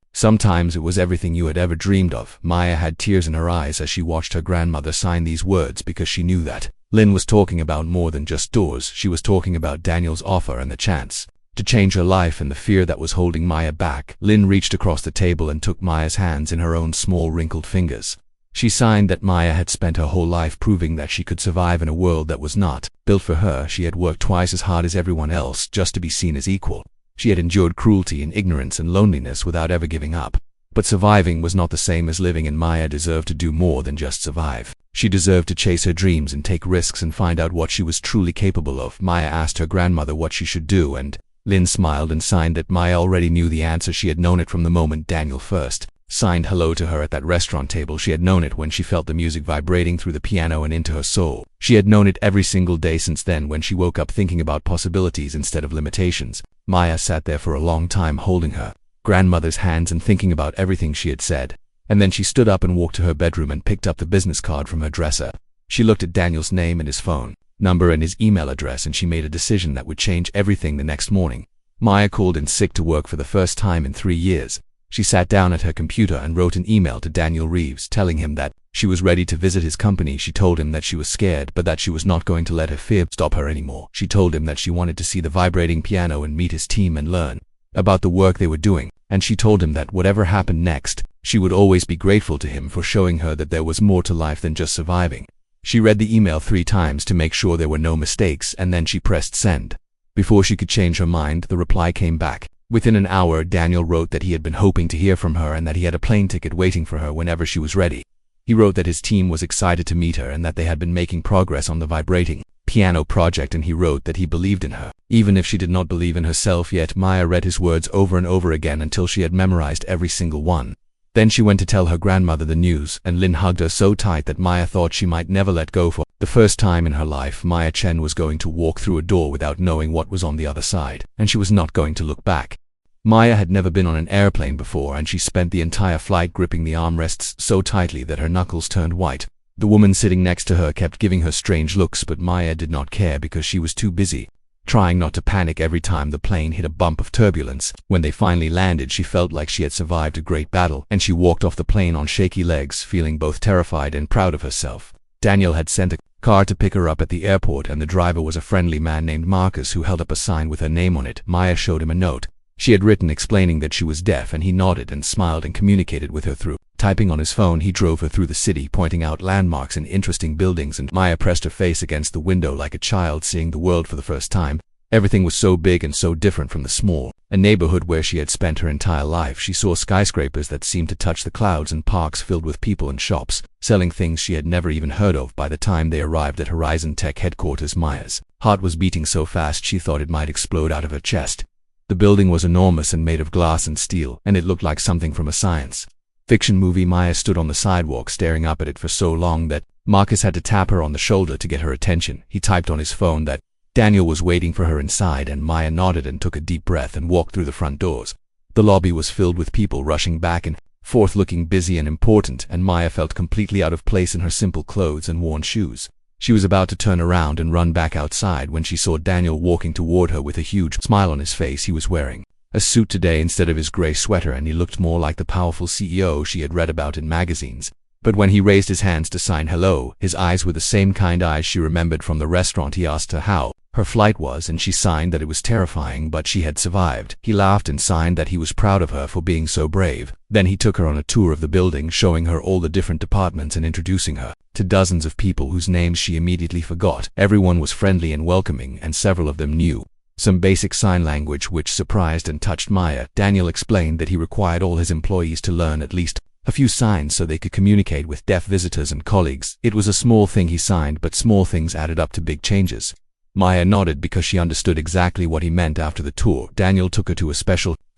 it was everything you had ever dreamed of. Maya had tears in her eyes as she watched her grandmother sign these words because she knew that Lynn was talking about more than just doors. She was talking about Daniel's offer and the chance to change her life and the fear that was holding Maya back. Lynn reached across the table and took Maya's hands in her own small wrinkled fingers. She signed that Maya had spent her whole life proving that she could survive in a world that was not built for her. She had worked twice as hard as everyone else just to be seen as equal. She had endured cruelty and ignorance and loneliness without ever giving up. But surviving was not the same as living, and Maya deserved to do more than just survive. She deserved to chase her dreams and take risks and find out what she was truly capable of. Maya asked her grandmother what she should do, and Lynn smiled and signed that Maya already knew the answer. She had known it from the moment Daniel first signed hello to her at that restaurant table. She had known it when she felt the music vibrating through the piano and into her soul. She had known it every single day since then when she woke up thinking about possibilities instead of limitations. Maya sat there for a long time holding her grandmother's hands and thinking about everything she had said. And then she stood up and walked to her bedroom and picked up the business card from her dresser. She looked at Daniel's name and his phone number and his email address, and she made a decision that would change everything. The next morning, Maya called in sick to work for the first time in 3 years. She sat down at her computer and wrote an email to Daniel Reeves telling him that she was ready to visit his company. She told him that she was scared, but that she was not going to let her fear stop her anymore. She told him that she wanted to see the vibrating piano and meet his team and learn about the work they were doing. And she told him that whatever happened next, she would always be grateful to him for showing her that there was more to life than just surviving. She read the email 3 times to make sure there were no mistakes, and then she pressed send. Before she could change her mind, the reply came back. Within an hour, Daniel wrote that he had been hoping to hear from her and that he had a plane ticket waiting for her whenever she was ready. He wrote that his team was excited to meet her and that they had been making progress on the vibrating piano project, and he wrote that he believed in her, even if she did not believe in herself yet. Maya read his words over and over again until she had memorized every single one. Then she went to tell her grandmother the news, and Lynn hugged her so tight that Maya thought she might never let go. For the first time in her life, Maya Chen was going to walk through a door without knowing what was on the other side, and she was not going to look back. Maya had never been on an airplane before, and she spent the entire flight gripping the armrests so tightly that her knuckles turned white. The woman sitting next to her kept giving her strange looks, but Maya did not care because she was too busy trying not to panic every time the plane hit a bump of turbulence. When they finally landed, she felt like she had survived a great battle, and she walked off the plane on shaky legs, feeling both terrified and proud of herself. Daniel had sent a car to pick her up at the airport, and the driver was a friendly man named Marcus who held up a sign with her name on it. Maya showed him a note she had written explaining that she was deaf, and he nodded and smiled and communicated with her through typing on his phone. He drove her through the city, pointing out landmarks and interesting buildings, and Maya pressed her face against the window like a child seeing the world for the first time. Everything was so big and so different from the small neighborhood where she had spent her entire life. She saw skyscrapers that seemed to touch the clouds and parks filled with people and shops selling things she had never even heard of. By the time they arrived at Horizon Tech headquarters, Maya's heart was beating so fast she thought it might explode out of her chest. The building was enormous and made of glass and steel, and it looked like something from a science fiction movie. Maya stood on the sidewalk staring up at it for so long that Marcus had to tap her on the shoulder to get her attention. He typed on his phone that Daniel was waiting for her inside, and Maya nodded and took a deep breath and walked through the front doors. The lobby was filled with people rushing back and forth looking busy and important, and Maya felt completely out of place in her simple clothes and worn shoes. She was about to turn around and run back outside when she saw Daniel walking toward her with a huge smile on his face. He was wearing a suit today instead of his gray sweater, and he looked more like the powerful CEO she had read about in magazines. But when he raised his hands to sign hello, his eyes were the same kind eyes she remembered from the restaurant. He asked her how her flight was, and she signed that it was terrifying, but she had survived. He laughed and signed that he was proud of her for being so brave. Then he took her on a tour of the building, showing her all the different departments and introducing her to dozens of people whose names she immediately forgot. Everyone was friendly and welcoming, and several of them knew some basic sign language, which surprised and touched Maya. Daniel explained that he required all his employees to learn at least a few signs so they could communicate with deaf visitors and colleagues. It was a small thing he signed, but small things added up to big changes. Maya nodded because she understood exactly what he meant. After the tour, Daniel took her to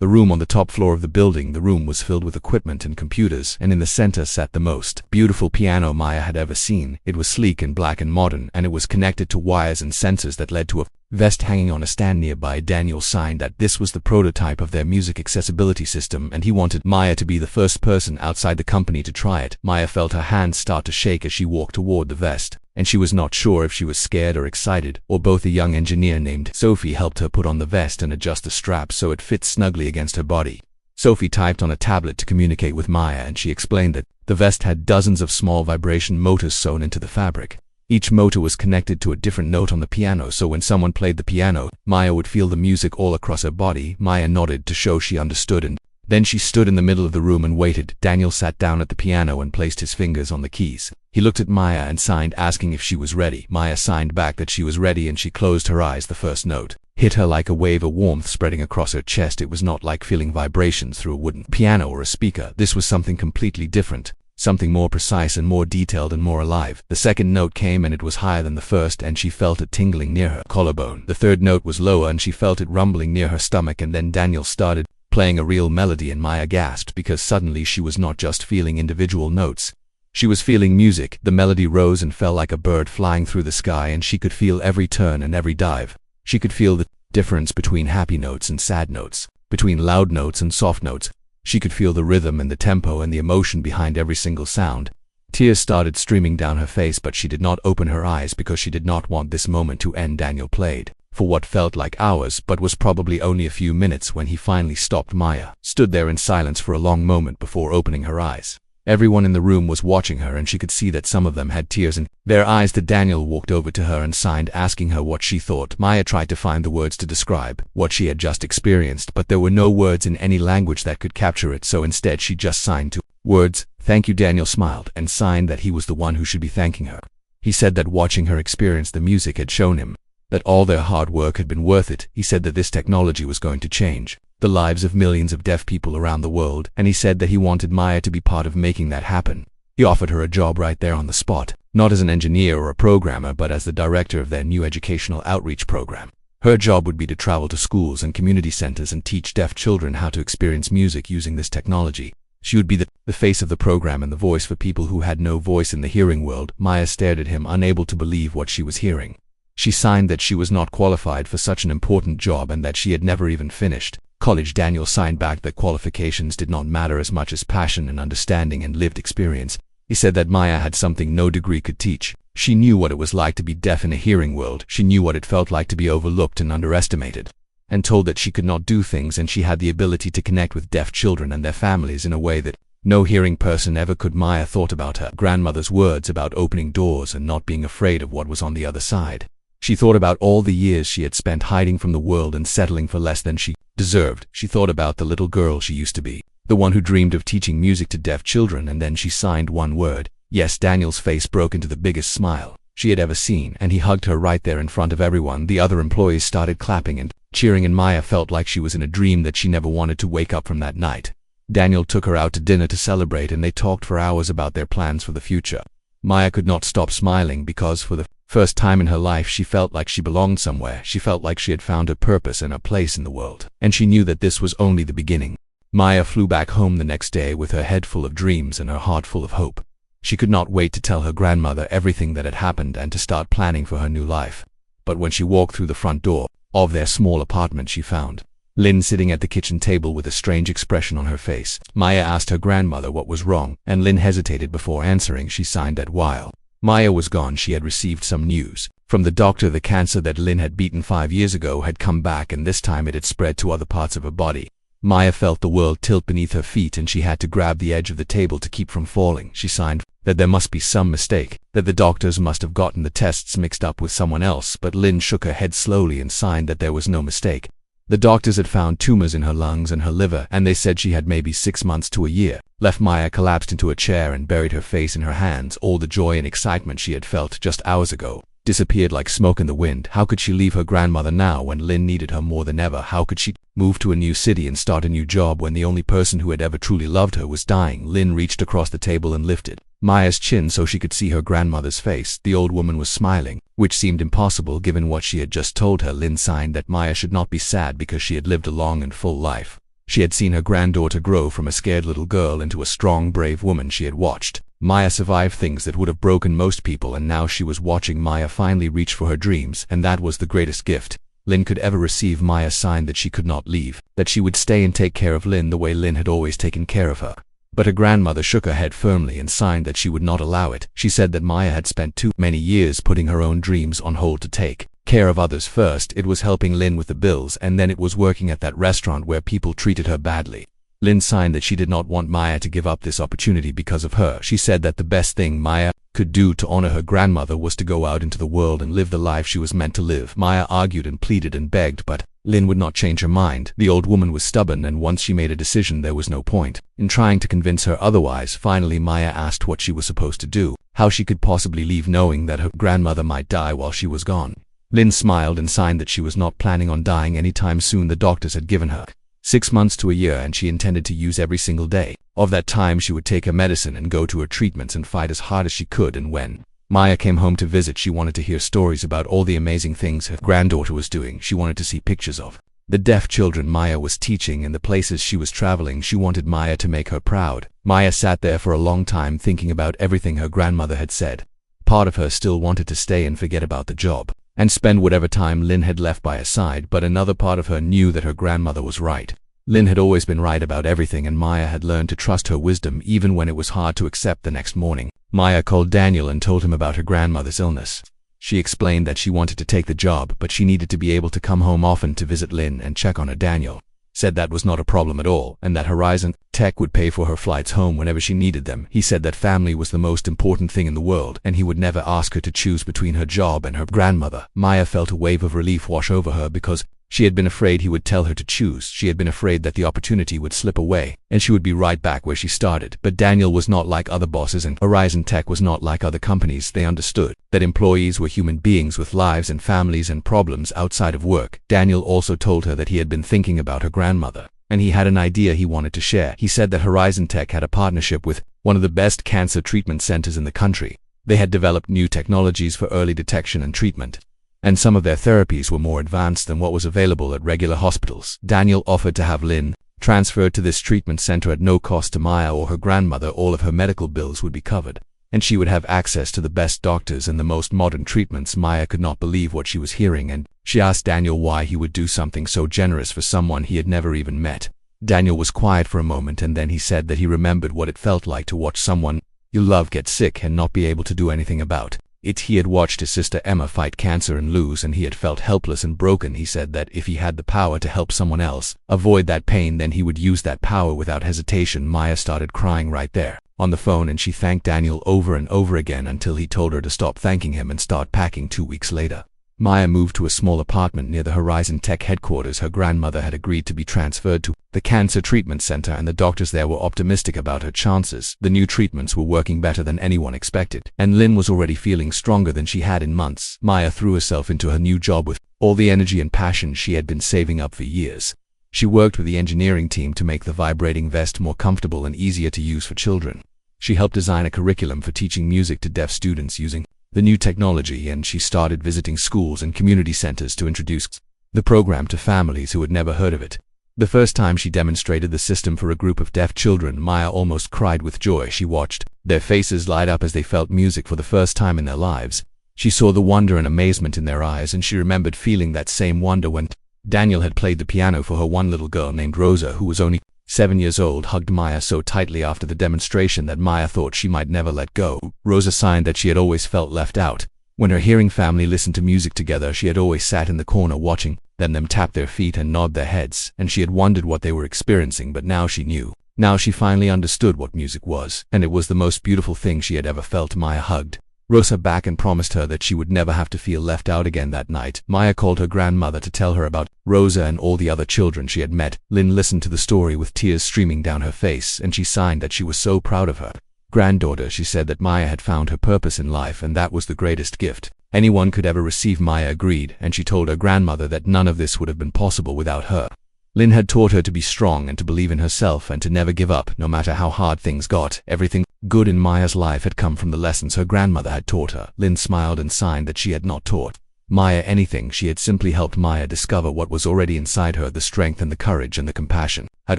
the room on the top floor of the building. The room was filled with equipment and computers, and in the center sat the most beautiful piano Maya had ever seen. It was sleek and black and modern, and it was connected to wires and sensors that led to a vest hanging on a stand nearby. Daniel signed that this was the prototype of their music accessibility system, and he wanted Maya to be the first person outside the company to try it. Maya felt her hands start to shake as she walked toward the vest, and she was not sure if she was scared or excited, or both. A young engineer named Sophie helped her put on the vest and adjust the strap so it fit snugly against her body. Sophie typed on a tablet to communicate with Maya, and she explained that the vest had dozens of small vibration motors sewn into the fabric. Each motor was connected to a different note on the piano, so when someone played the piano, Maya would feel the music all across her body. Maya nodded to show she understood, and then she stood in the middle of the room and waited. Daniel sat down at the piano and placed his fingers on the keys. He looked at Maya and signed, asking if she was ready. Maya signed back that she was ready, and she closed her eyes. The first note hit her like a wave of warmth spreading across her chest. It was not like feeling vibrations through a wooden piano or a speaker. This was something completely different, something more precise and more detailed and more alive. The second note came, and it was higher than the first, and she felt it tingling near her collarbone. The third note was lower, and she felt it rumbling near her stomach, and then Daniel started playing a real melody, and Maya gasped because suddenly she was not just feeling individual notes. She was feeling music. The melody rose and fell like a bird flying through the sky, and she could feel every turn and every dive. She could feel the difference between happy notes and sad notes, between loud notes and soft notes. She could feel the rhythm and the tempo and the emotion behind every single sound. Tears started streaming down her face, but she did not open her eyes because she did not want this moment to end. Daniel played for what felt like hours, but was probably only a few minutes. When he finally stopped, Maya stood there in silence for a long moment before opening her eyes. Everyone in the room was watching her, and she could see that some of them had tears in their eyes. Daniel walked over to her and signed, asking her what she thought. Maya tried to find the words to describe what she had just experienced, but there were no words in any language that could capture it, so instead she just signed two words: "Thank you." Daniel smiled and signed that he was the one who should be thanking her. He said that watching her experience the music had shown him that all their hard work had been worth it. He said that this technology was going to change the lives of millions of deaf people around the world, and he said that he wanted Maya to be part of making that happen. He offered her a job right there on the spot, not as an engineer or a programmer, but as the director of their new educational outreach program. Her job would be to travel to schools and community centers and teach deaf children how to experience music using this technology. She would be the face of the program and the voice for people who had no voice in the hearing world. Maya stared at him, unable to believe what she was hearing. She signed that she was not qualified for such an important job and that she had never even finished college. Daniel signed back that qualifications did not matter as much as passion and understanding and lived experience. He said that Maya had something no degree could teach. She knew what it was like to be deaf in a hearing world. She knew what it felt like to be overlooked and underestimated, and told that she could not do things, and she had the ability to connect with deaf children and their families in a way that no hearing person ever could. Maya thought about her grandmother's words about opening doors and not being afraid of what was on the other side. She thought about all the years she had spent hiding from the world and settling for less than she deserved. She thought about the little girl she used to be, the one who dreamed of teaching music to deaf children, and then she signed one word: yes. Daniel's face broke into the biggest smile she had ever seen, and he hugged her right there in front of everyone. The other employees started clapping and cheering, and Maya felt like she was in a dream that she never wanted to wake up from that night. Daniel took her out to dinner to celebrate, and they talked for hours about their plans for the future. Maya could not stop smiling because for the first time in her life she felt like she belonged somewhere. She felt like she had found her purpose and her place in the world, and she knew that this was only the beginning. Maya flew back home the next day with her head full of dreams and her heart full of hope. She could not wait to tell her grandmother everything that had happened and to start planning for her new life. But when she walked through the front door of their small apartment, she found Lynn sitting at the kitchen table with a strange expression on her face. Maya asked her grandmother what was wrong, and Lynn hesitated before answering. She signed that while Maya was gone, she had received some news from the doctor. The cancer that Lynn had beaten 5 years ago had come back, and this time it had spread to other parts of her body. Maya felt the world tilt beneath her feet, and she had to grab the edge of the table to keep from falling. She signed that there must be some mistake, that the doctors must have gotten the tests mixed up with someone else, but Lynn shook her head slowly and signed that there was no mistake. The doctors had found tumors in her lungs and her liver, and they said she had maybe 6 months to a year left. Maya collapsed into a chair and buried her face in her hands. All the joy and excitement she had felt just hours ago disappeared like smoke in the wind. How could she leave her grandmother now when Lynn needed her more than ever? How could she move to a new city and start a new job when the only person who had ever truly loved her was dying? Lynn reached across the table and lifted Maya's chin so she could see her grandmother's face. The old woman was smiling, which seemed impossible given what she had just told her. Lynn signed that Maya should not be sad because she had lived a long and full life. She had seen her granddaughter grow from a scared little girl into a strong, brave woman. She had watched Maya survive things that would have broken most people, and now she was watching Maya finally reach for her dreams, and that was the greatest gift Lynn could ever receive. Maya signed that she could not leave, that she would stay and take care of Lynn the way Lynn had always taken care of her. But her grandmother shook her head firmly and signed that she would not allow it. She said that Maya had spent too many years putting her own dreams on hold to take care of others first. It was helping Lynn with the bills, and then it was working at that restaurant where people treated her badly. Lynn signed that she did not want Maya to give up this opportunity because of her. She said that the best thing Maya could do to honor her grandmother was to go out into the world and live the life she was meant to live. Maya argued and pleaded and begged, but Lynn would not change her mind. The old woman was stubborn, and once she made a decision, there was no point in trying to convince her otherwise. Finally, Maya asked what she was supposed to do, how she could possibly leave knowing that her grandmother might die while she was gone. Lynn smiled and signed that she was not planning on dying anytime soon. The doctors had given her 6 months to a year, and she intended to use every single day of that time. She would take her medicine and go to her treatments and fight as hard as she could. And when Maya came home to visit, she wanted to hear stories about all the amazing things her granddaughter was doing. She wanted to see pictures of the deaf children Maya was teaching and the places she was traveling. She wanted Maya to make her proud. Maya sat there for a long time thinking about everything her grandmother had said. Part of her still wanted to stay and forget about the job and spend whatever time Lynn had left by her side, but another part of her knew that her grandmother was right. Lynn had always been right about everything, and Maya had learned to trust her wisdom even when it was hard to accept. The next morning, Maya called Daniel and told him about her grandmother's illness. She explained that she wanted to take the job, but she needed to be able to come home often to visit Lynn and check on her. Daniel said that was not a problem at all, and that Horizon Tech would pay for her flights home whenever she needed them. He said that family was the most important thing in the world, and he would never ask her to choose between her job and her grandmother. Maya felt a wave of relief wash over her because she had been afraid he would tell her to choose. She had been afraid that the opportunity would slip away and she would be right back where she started. But Daniel was not like other bosses, and Horizon Tech was not like other companies. They understood that employees were human beings with lives and families and problems outside of work. Daniel also told her that he had been thinking about her grandmother, and he had an idea he wanted to share. He said that Horizon Tech had a partnership with one of the best cancer treatment centers in the country. They had developed new technologies for early detection and treatment, and some of their therapies were more advanced than what was available at regular hospitals. Daniel offered to have Lynn transferred to this treatment center at no cost to Maya or her grandmother. All of her medical bills would be covered, and she would have access to the best doctors and the most modern treatments. Maya could not believe what she was hearing, and she asked Daniel why he would do something so generous for someone he had never even met. Daniel was quiet for a moment, and then he said that he remembered what it felt like to watch someone you love get sick and not be able to do anything about it. He had watched his sister Emma fight cancer and lose, and he had felt helpless and broken. He said that if he had the power to help someone else avoid that pain, then he would use that power without hesitation. Maya started crying right there on the phone, and she thanked Daniel over and over again until he told her to stop thanking him and start packing. 2 weeks later, Maya moved to a small apartment near the Horizon Tech headquarters. Her grandmother had agreed to be transferred to the cancer treatment center, and the doctors there were optimistic about her chances. The new treatments were working better than anyone expected, and Lynn was already feeling stronger than she had in months. Maya threw herself into her new job with all the energy and passion she had been saving up for years. She worked with the engineering team to make the vibrating vest more comfortable and easier to use for children. She helped design a curriculum for teaching music to deaf students using the new technology, and she started visiting schools and community centers to introduce the program to families who had never heard of it. The first time she demonstrated the system for a group of deaf children, Maya almost cried with joy. She watched their faces light up as they felt music for the first time in their lives. She saw the wonder and amazement in their eyes, and she remembered feeling that same wonder when Daniel had played the piano for her one little girl named Rosa, who was only 7 years old, hugged Maya so tightly after the demonstration that Maya thought she might never let go. Rosa signed that she had always felt left out. When her hearing family listened to music together, she had always sat in the corner watching them tap their feet and nod their heads, and she had wondered what they were experiencing, but now she knew. Now she finally understood what music was, and it was the most beautiful thing she had ever felt. Maya hugged Rosa back and promised her that she would never have to feel left out again that night. Maya called her grandmother to tell her about Rosa and all the other children she had met. Lynn listened to the story with tears streaming down her face, and she signed that she was so proud of her granddaughter. She said that Maya had found her purpose in life, and that was the greatest gift anyone could ever receive. Maya agreed, and she told her grandmother that none of this would have been possible without her. Lynn had taught her to be strong and to believe in herself and to never give up, no matter how hard things got. Everything good in Maya's life had come from the lessons her grandmother had taught her. Lynn smiled and signed that she had not taught Maya anything. She had simply helped Maya discover what was already inside her. The strength and the courage and the compassion had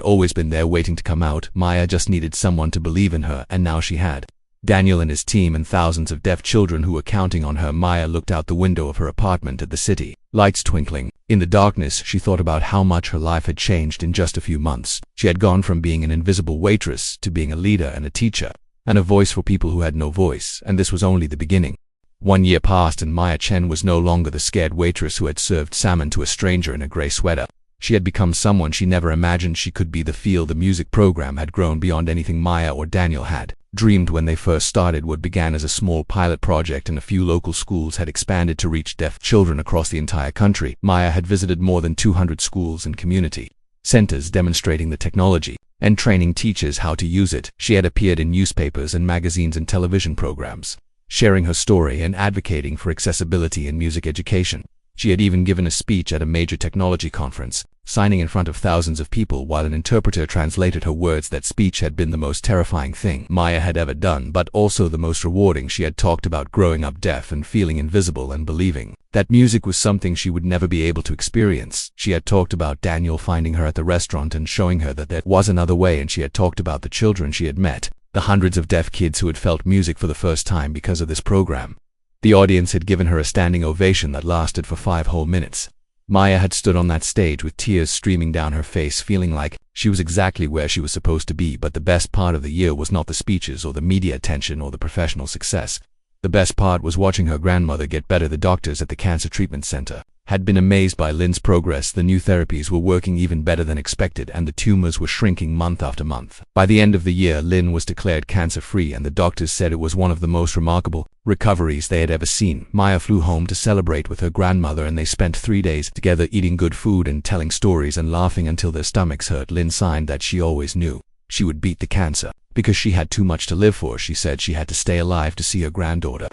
always been there waiting to come out. Maya just needed someone to believe in her, and now she had Daniel and his team and thousands of deaf children who were counting on her. Maya looked out the window of her apartment at the city lights twinkling. In the darkness, she thought about how much her life had changed in just a few months. She had gone from being an invisible waitress to being a leader and a teacher, and a voice for people who had no voice, and this was only the beginning. 1 year passed, and Maya Chen was no longer the scared waitress who had served salmon to a stranger in a gray sweater. She had become someone she never imagined she could be. The music program had grown beyond anything Maya or Daniel had dreamed when they first started. What began as a small pilot project in a few local schools had expanded to reach deaf children across the entire country. Maya had visited more than 200 schools and community centers demonstrating the technology and training teachers how to use it. She had appeared in newspapers and magazines and television programs, sharing her story and advocating for accessibility in music education. She had even given a speech at a major technology conference, signing in front of thousands of people while an interpreter translated her words. That speech had been the most terrifying thing Maya had ever done, but also the most rewarding. She had talked about growing up deaf and feeling invisible and believing that music was something she would never be able to experience. She had talked about Daniel finding her at the restaurant and showing her that there was another way, and she had talked about the children she had met, the hundreds of deaf kids who had felt music for the first time because of this program. The audience had given her a standing ovation that lasted for 5 whole minutes. Maya had stood on that stage with tears streaming down her face, feeling like she was exactly where she was supposed to be. But the best part of the year was not the speeches or the media attention or the professional success. The best part was watching her grandmother get better. The doctors at the cancer treatment center had been amazed by Lynn's progress. The new therapies were working even better than expected, and the tumors were shrinking month after month. By the end of the year, Lynn was declared cancer-free, and the doctors said it was one of the most remarkable recoveries they had ever seen. Maya flew home to celebrate with her grandmother, and they spent 3 days together eating good food and telling stories and laughing until their stomachs hurt. Lynn signed that she always knew she would beat the cancer because she had too much to live for. She said she had to stay alive to see her granddaughter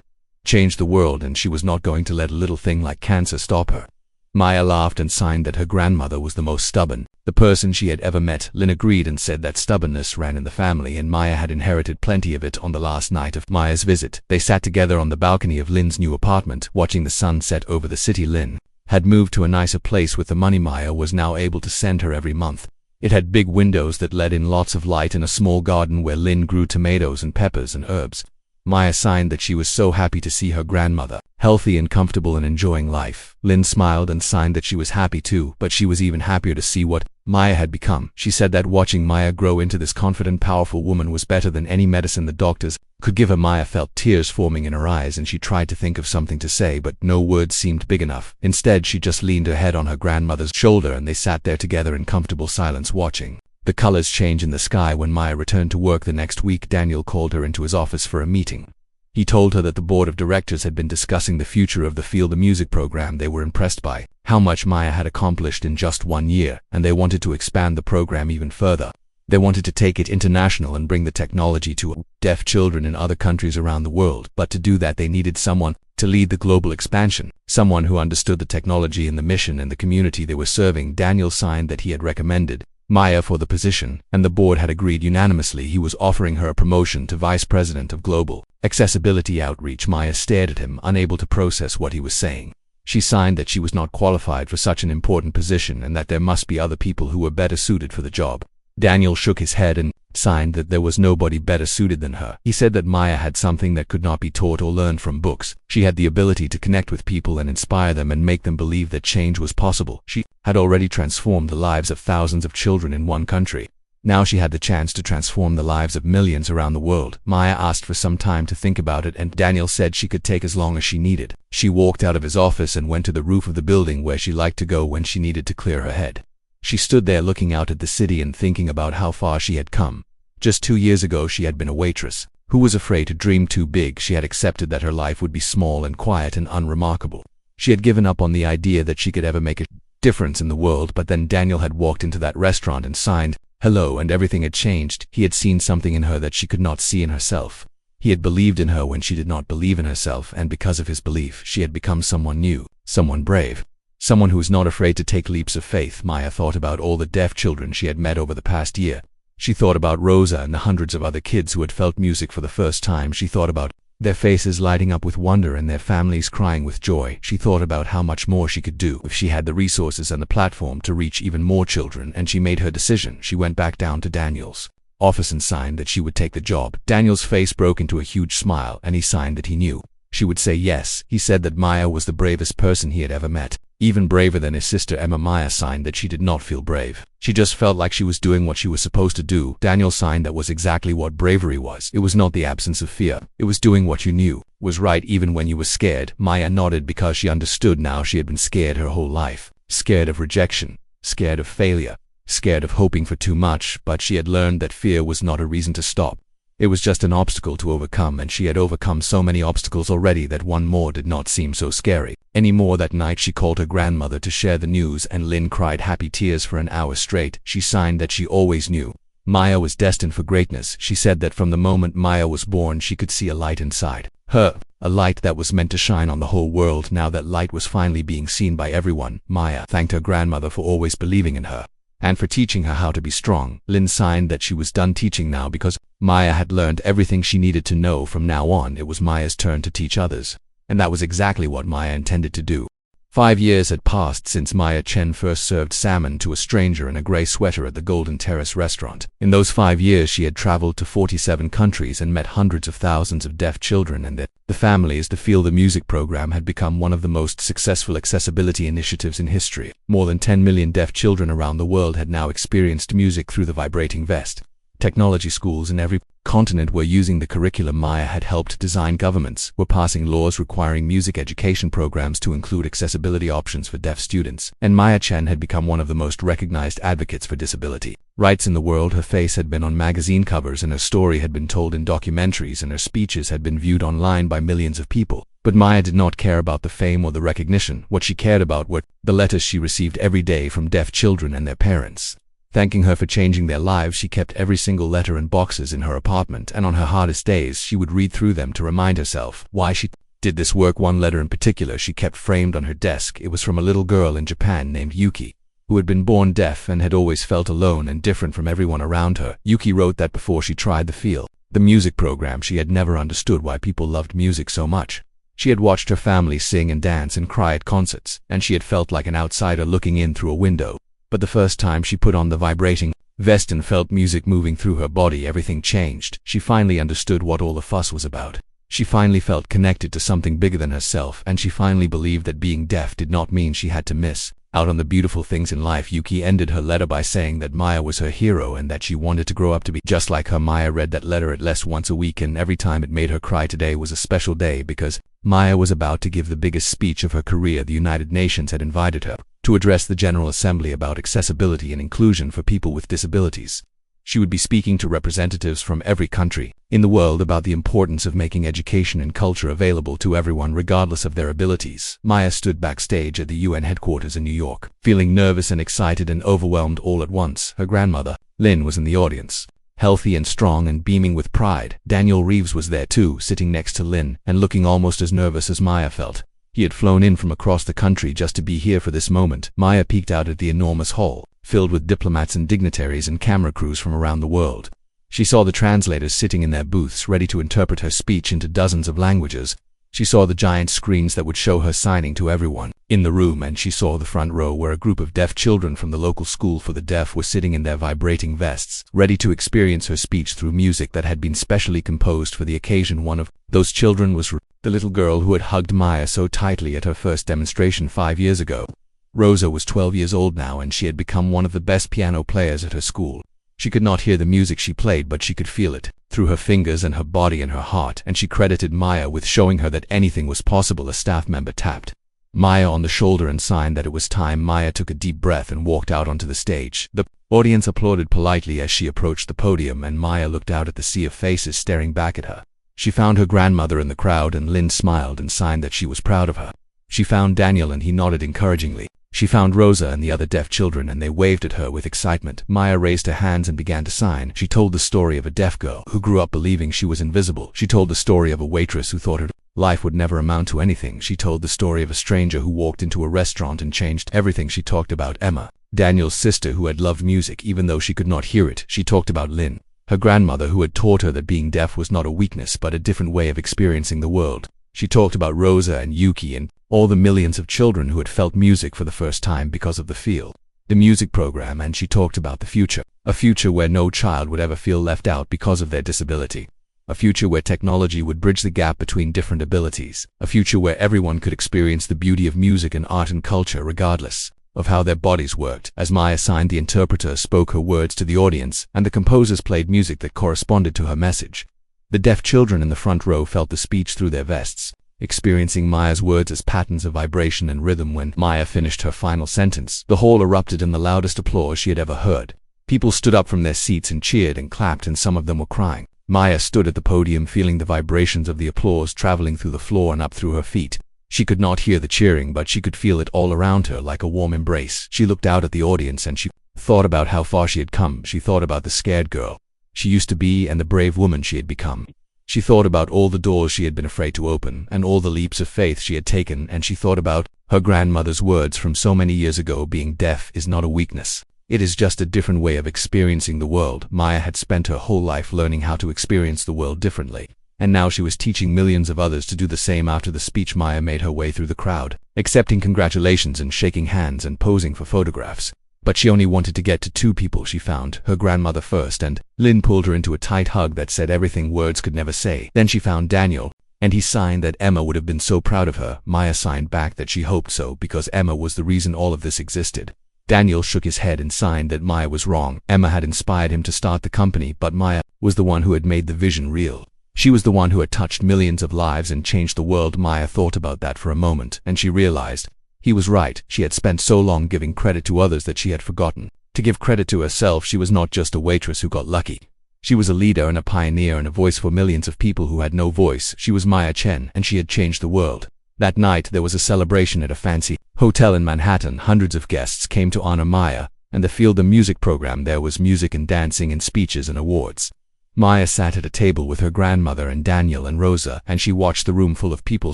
change the world, and she was not going to let a little thing like cancer stop her. Maya laughed and signed that her grandmother was the most stubborn person she had ever met. Lynn agreed and said that stubbornness ran in the family, and Maya had inherited plenty of it. On the last night of Maya's visit, they sat together on the balcony of Lynn's new apartment, watching the sun set over the city. Lynn had moved to a nicer place with the money Maya was now able to send her every month. It had big windows that let in lots of light and a small garden where Lynn grew tomatoes and peppers and herbs. Maya signed that she was so happy to see her grandmother healthy and comfortable and enjoying life. Lynn smiled and signed that she was happy too, but she was even happier to see what Maya had become. She said that watching Maya grow into this confident, powerful woman was better than any medicine the doctors could give her. Maya felt tears forming in her eyes, and she tried to think of something to say, but no words seemed big enough. Instead, she just leaned her head on her grandmother's shoulder, and they sat there together in comfortable silence, watching the colors change in the sky. When Maya returned to work the next week, Daniel called her into his office for a meeting. He told her that the board of directors had been discussing the future of the Feel the Music program. They were impressed by how much Maya had accomplished in just 1 year, and they wanted to expand the program even further. They wanted to take it international and bring the technology to deaf children in other countries around the world. But to do that, they needed someone to lead the global expansion, someone who understood the technology and the mission and the community they were serving. Daniel signed that he had recommended Maya for the position, and the board had agreed unanimously. He was offering her a promotion to Vice President of Global Accessibility Outreach. Maya stared at him, unable to process what he was saying. She signed that she was not qualified for such an important position and that there must be other people who were better suited for the job. Daniel shook his head and signed that there was nobody better suited than her. He said that Maya had something that could not be taught or learned from books. She had the ability to connect with people and inspire them and make them believe that change was possible. She had already transformed the lives of thousands of children in one country. Now she had the chance to transform the lives of millions around the world. Maya asked for some time to think about it, and Daniel said she could take as long as she needed. She walked out of his office and went to the roof of the building where she liked to go when she needed to clear her head. She stood there looking out at the city and thinking about how far she had come. Just 2 years ago she had been a waitress, who was afraid to dream too big. She had accepted that her life would be small and quiet and unremarkable. She had given up on the idea that she could ever make a difference in the world, but then Daniel had walked into that restaurant and signed hello, and everything had changed. He had seen something in her that she could not see in herself. He had believed in her when she did not believe in herself, and because of his belief, she had become someone new, someone brave, someone who was not afraid to take leaps of faith. Maya thought about all the deaf children she had met over the past year. She thought about Rosa and the hundreds of other kids who had felt music for the first time. She thought about their faces lighting up with wonder and their families crying with joy. She thought about how much more she could do if she had the resources and the platform to reach even more children, and she made her decision. She went back down to Daniel's office and signed that she would take the job. Daniel's face broke into a huge smile, and he signed that he knew she would say yes. He said that Maya was the bravest person he had ever met, even braver than his sister Emma. Maya signed that she did not feel brave. She just felt like she was doing what she was supposed to do. Daniel signed that was exactly what bravery was. It was not the absence of fear. It was doing what you knew was right even when you were scared. Maya nodded because she understood now. She had been scared her whole life. Scared of rejection, scared of failure, scared of hoping for too much, but she had learned that fear was not a reason to stop. It was just an obstacle to overcome, and she had overcome so many obstacles already that one more did not seem so scary anymore. That night she called her grandmother to share the news, and Lynn cried happy tears for an hour straight. She signed that she always knew Maya was destined for greatness. She said that from the moment Maya was born she could see a light inside her, a light that was meant to shine on the whole world. Now that light was finally being seen by everyone. Maya thanked her grandmother for always believing in her and for teaching her how to be strong. Lynn signed that she was done teaching now because Maya had learned everything she needed to know. From now on, it was Maya's turn to teach others, and that was exactly what Maya intended to do. 5 years had passed since Maya Chen first served salmon to a stranger in a gray sweater at the Golden Terrace restaurant. In those 5 years, she had traveled to 47 countries and met hundreds of thousands of deaf children and the families. The Feel the Music program had become one of the most successful accessibility initiatives in history. More than 10 million deaf children around the world had now experienced music through the vibrating vest. Technology schools in every continent were using the curriculum Maya had helped design. Governments were passing laws requiring music education programs to include accessibility options for deaf students, and Maya Chen had become one of the most recognized advocates for disability rights in the world. Her face had been on magazine covers, and her story had been told in documentaries, and her speeches had been viewed online by millions of people. But Maya did not care about the fame or the recognition. What she cared about were the letters she received every day from deaf children and their parents, thanking her for changing their lives. She kept every single letter in boxes in her apartment, and on her hardest days she would read through them to remind herself why she did this work. One letter in particular she kept framed on her desk. It was from a little girl in Japan named Yuki, who had been born deaf and had always felt alone and different from everyone around her. Yuki wrote that before she tried the Feel the Music program, she had never understood why people loved music so much. She had watched her family sing and dance and cry at concerts, and she had felt like an outsider looking in through a window. But the first time she put on the vibrating vest and felt music moving through her body, everything changed. She finally understood what all the fuss was about. She finally felt connected to something bigger than herself, and she finally believed that being deaf did not mean she had to miss out on the beautiful things in life. Yuki ended her letter by saying that Maya was her hero and that she wanted to grow up to be just like her. Maya read that letter at least once a week, and every time it made her cry. Today was a special day because Maya was about to give the biggest speech of her career. The United Nations had invited her to address the General Assembly about accessibility and inclusion for people with disabilities. She would be speaking to representatives from every country in the world about the importance of making education and culture available to everyone regardless of their abilities. Maya stood backstage at the UN headquarters in New York, feeling nervous and excited and overwhelmed all at once. Her grandmother, Lynn, was in the audience, healthy and strong and beaming with pride. Daniel Reeves was there too, sitting next to Lynn and looking almost as nervous as Maya felt. He had flown in from across the country just to be here for this moment. Maya peeked out at the enormous hall, filled with diplomats and dignitaries and camera crews from around the world. She saw the translators sitting in their booths, ready to interpret her speech into dozens of languages. She saw the giant screens that would show her signing to everyone in the room, and she saw the front row where a group of deaf children from the local school for the deaf were sitting in their vibrating vests, ready to experience her speech through music that had been specially composed for the occasion. One of those children was the little girl who had hugged Maya so tightly at her first demonstration 5 years ago. Rosa was 12 years old now, and she had become one of the best piano players at her school. She could not hear the music she played, but she could feel it through her fingers and her body and her heart, and she credited Maya with showing her that anything was possible. A staff member tapped Maya on the shoulder and signed that it was time. Maya took a deep breath and walked out onto the stage. The audience applauded politely as she approached the podium, and Maya looked out at the sea of faces staring back at her. She found her grandmother in the crowd, and Lynn smiled and signed that she was proud of her. She found Daniel, and he nodded encouragingly. She found Rosa and the other deaf children, and they waved at her with excitement. Maya raised her hands and began to sign. She told the story of a deaf girl who grew up believing she was invisible. She told the story of a waitress who thought her life would never amount to anything. She told the story of a stranger who walked into a restaurant and changed everything. She talked about Emma, Daniel's sister, who had loved music even though she could not hear it. She talked about Lynn, her grandmother, who had taught her that being deaf was not a weakness but a different way of experiencing the world. She talked about Rosa and Yuki and all the millions of children who had felt music for the first time because of the music program, and she talked about the future, a future where no child would ever feel left out because of their disability, a future where technology would bridge the gap between different abilities, a future where everyone could experience the beauty of music and art and culture regardless of how their bodies worked. As Maya signed, the interpreter spoke her words to the audience, and the composers played music that corresponded to her message. The deaf children in the front row felt the speech through their vests, experiencing Maya's words as patterns of vibration and rhythm. When Maya finished her final sentence, the hall erupted in the loudest applause she had ever heard. People stood up from their seats and cheered and clapped, and some of them were crying. Maya stood at the podium, feeling the vibrations of the applause traveling through the floor and up through her feet. She could not hear the cheering, but she could feel it all around her like a warm embrace. She looked out at the audience and she thought about how far she had come. She thought about the scared girl she used to be and the brave woman she had become. She thought about all the doors she had been afraid to open and all the leaps of faith she had taken, and she thought about her grandmother's words from so many years ago: being deaf is not a weakness. It is just a different way of experiencing the world. Maya had spent her whole life learning how to experience the world differently, and now she was teaching millions of others to do the same. After the speech, Maya made her way through the crowd, accepting congratulations and shaking hands and posing for photographs. But she only wanted to get to two people. She found her grandmother first, and Lynn pulled her into a tight hug that said everything words could never say. Then she found Daniel, and he signed that Emma would have been so proud of her. Maya signed back that she hoped so, because Emma was the reason all of this existed. Daniel shook his head and signed that Maya was wrong. Emma had inspired him to start the company, but Maya was the one who had made the vision real. She was the one who had touched millions of lives and changed the world. Maya thought about that for a moment, and she realized he was right. She had spent so long giving credit to others that she had forgotten to give credit to herself. She was not just a waitress who got lucky. She was a leader and a pioneer and a voice for millions of people who had no voice. She was Maya Chen, and she had changed the world. That night there was a celebration at a fancy hotel in Manhattan. Hundreds of guests came to honor Maya and to feel the music program. There was music and dancing and speeches and awards. Maya sat at a table with her grandmother and Daniel and Rosa, and she watched the room full of people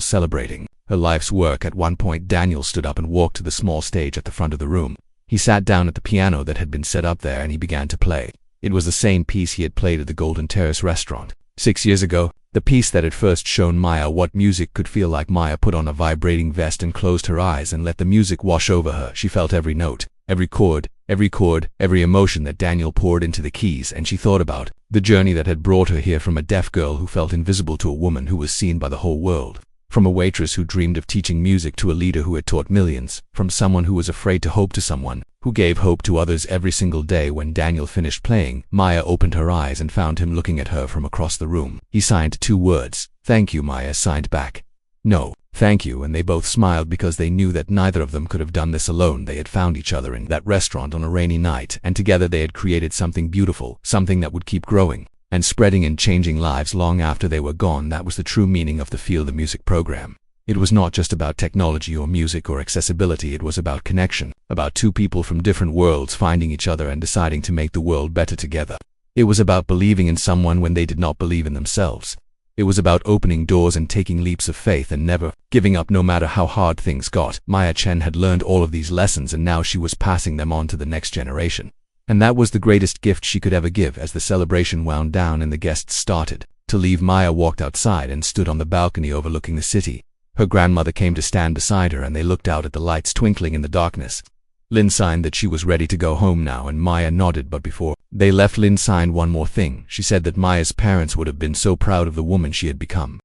celebrating her life's work. At one point, Daniel stood up and walked to the small stage at the front of the room. He sat down at the piano that had been set up there, and he began to play. It was the same piece he had played at the Golden Terrace restaurant 6 years ago, the piece that had first shown Maya what music could feel like. Maya put on a vibrating vest and closed her eyes and let the music wash over her. She felt every note, every chord, every emotion that Daniel poured into the keys, and she thought about the journey that had brought her here, from a deaf girl who felt invisible to a woman who was seen by the whole world, from a waitress who dreamed of teaching music to a leader who had taught millions, from someone who was afraid to hope to someone who gave hope to others every single day. When Daniel finished playing, Maya opened her eyes and found him looking at her from across the room. He signed 2 words. "Thank you." Maya signed back, "No, thank you," and they both smiled because they knew that neither of them could have done this alone. They had found each other in that restaurant on a rainy night, and together they had created something beautiful, something that would keep growing and spreading and changing lives long after they were gone. That was the true meaning of the Feel the Music program. It was not just about technology or music or accessibility. It was about connection, about two people from different worlds finding each other and deciding to make the world better together. It was about believing in someone when they did not believe in themselves. It was about opening doors and taking leaps of faith and never giving up no matter how hard things got. Maya Chen had learned all of these lessons, and now she was passing them on to the next generation. And that was the greatest gift she could ever give. As the celebration wound down and the guests started to leave, Maya walked outside and stood on the balcony overlooking the city. Her grandmother came to stand beside her, and they looked out at the lights twinkling in the darkness. Lynn signed that she was ready to go home now, and Maya nodded, but before they left, Lynn signed one more thing. She said that Maya's parents would have been so proud of the woman she had become.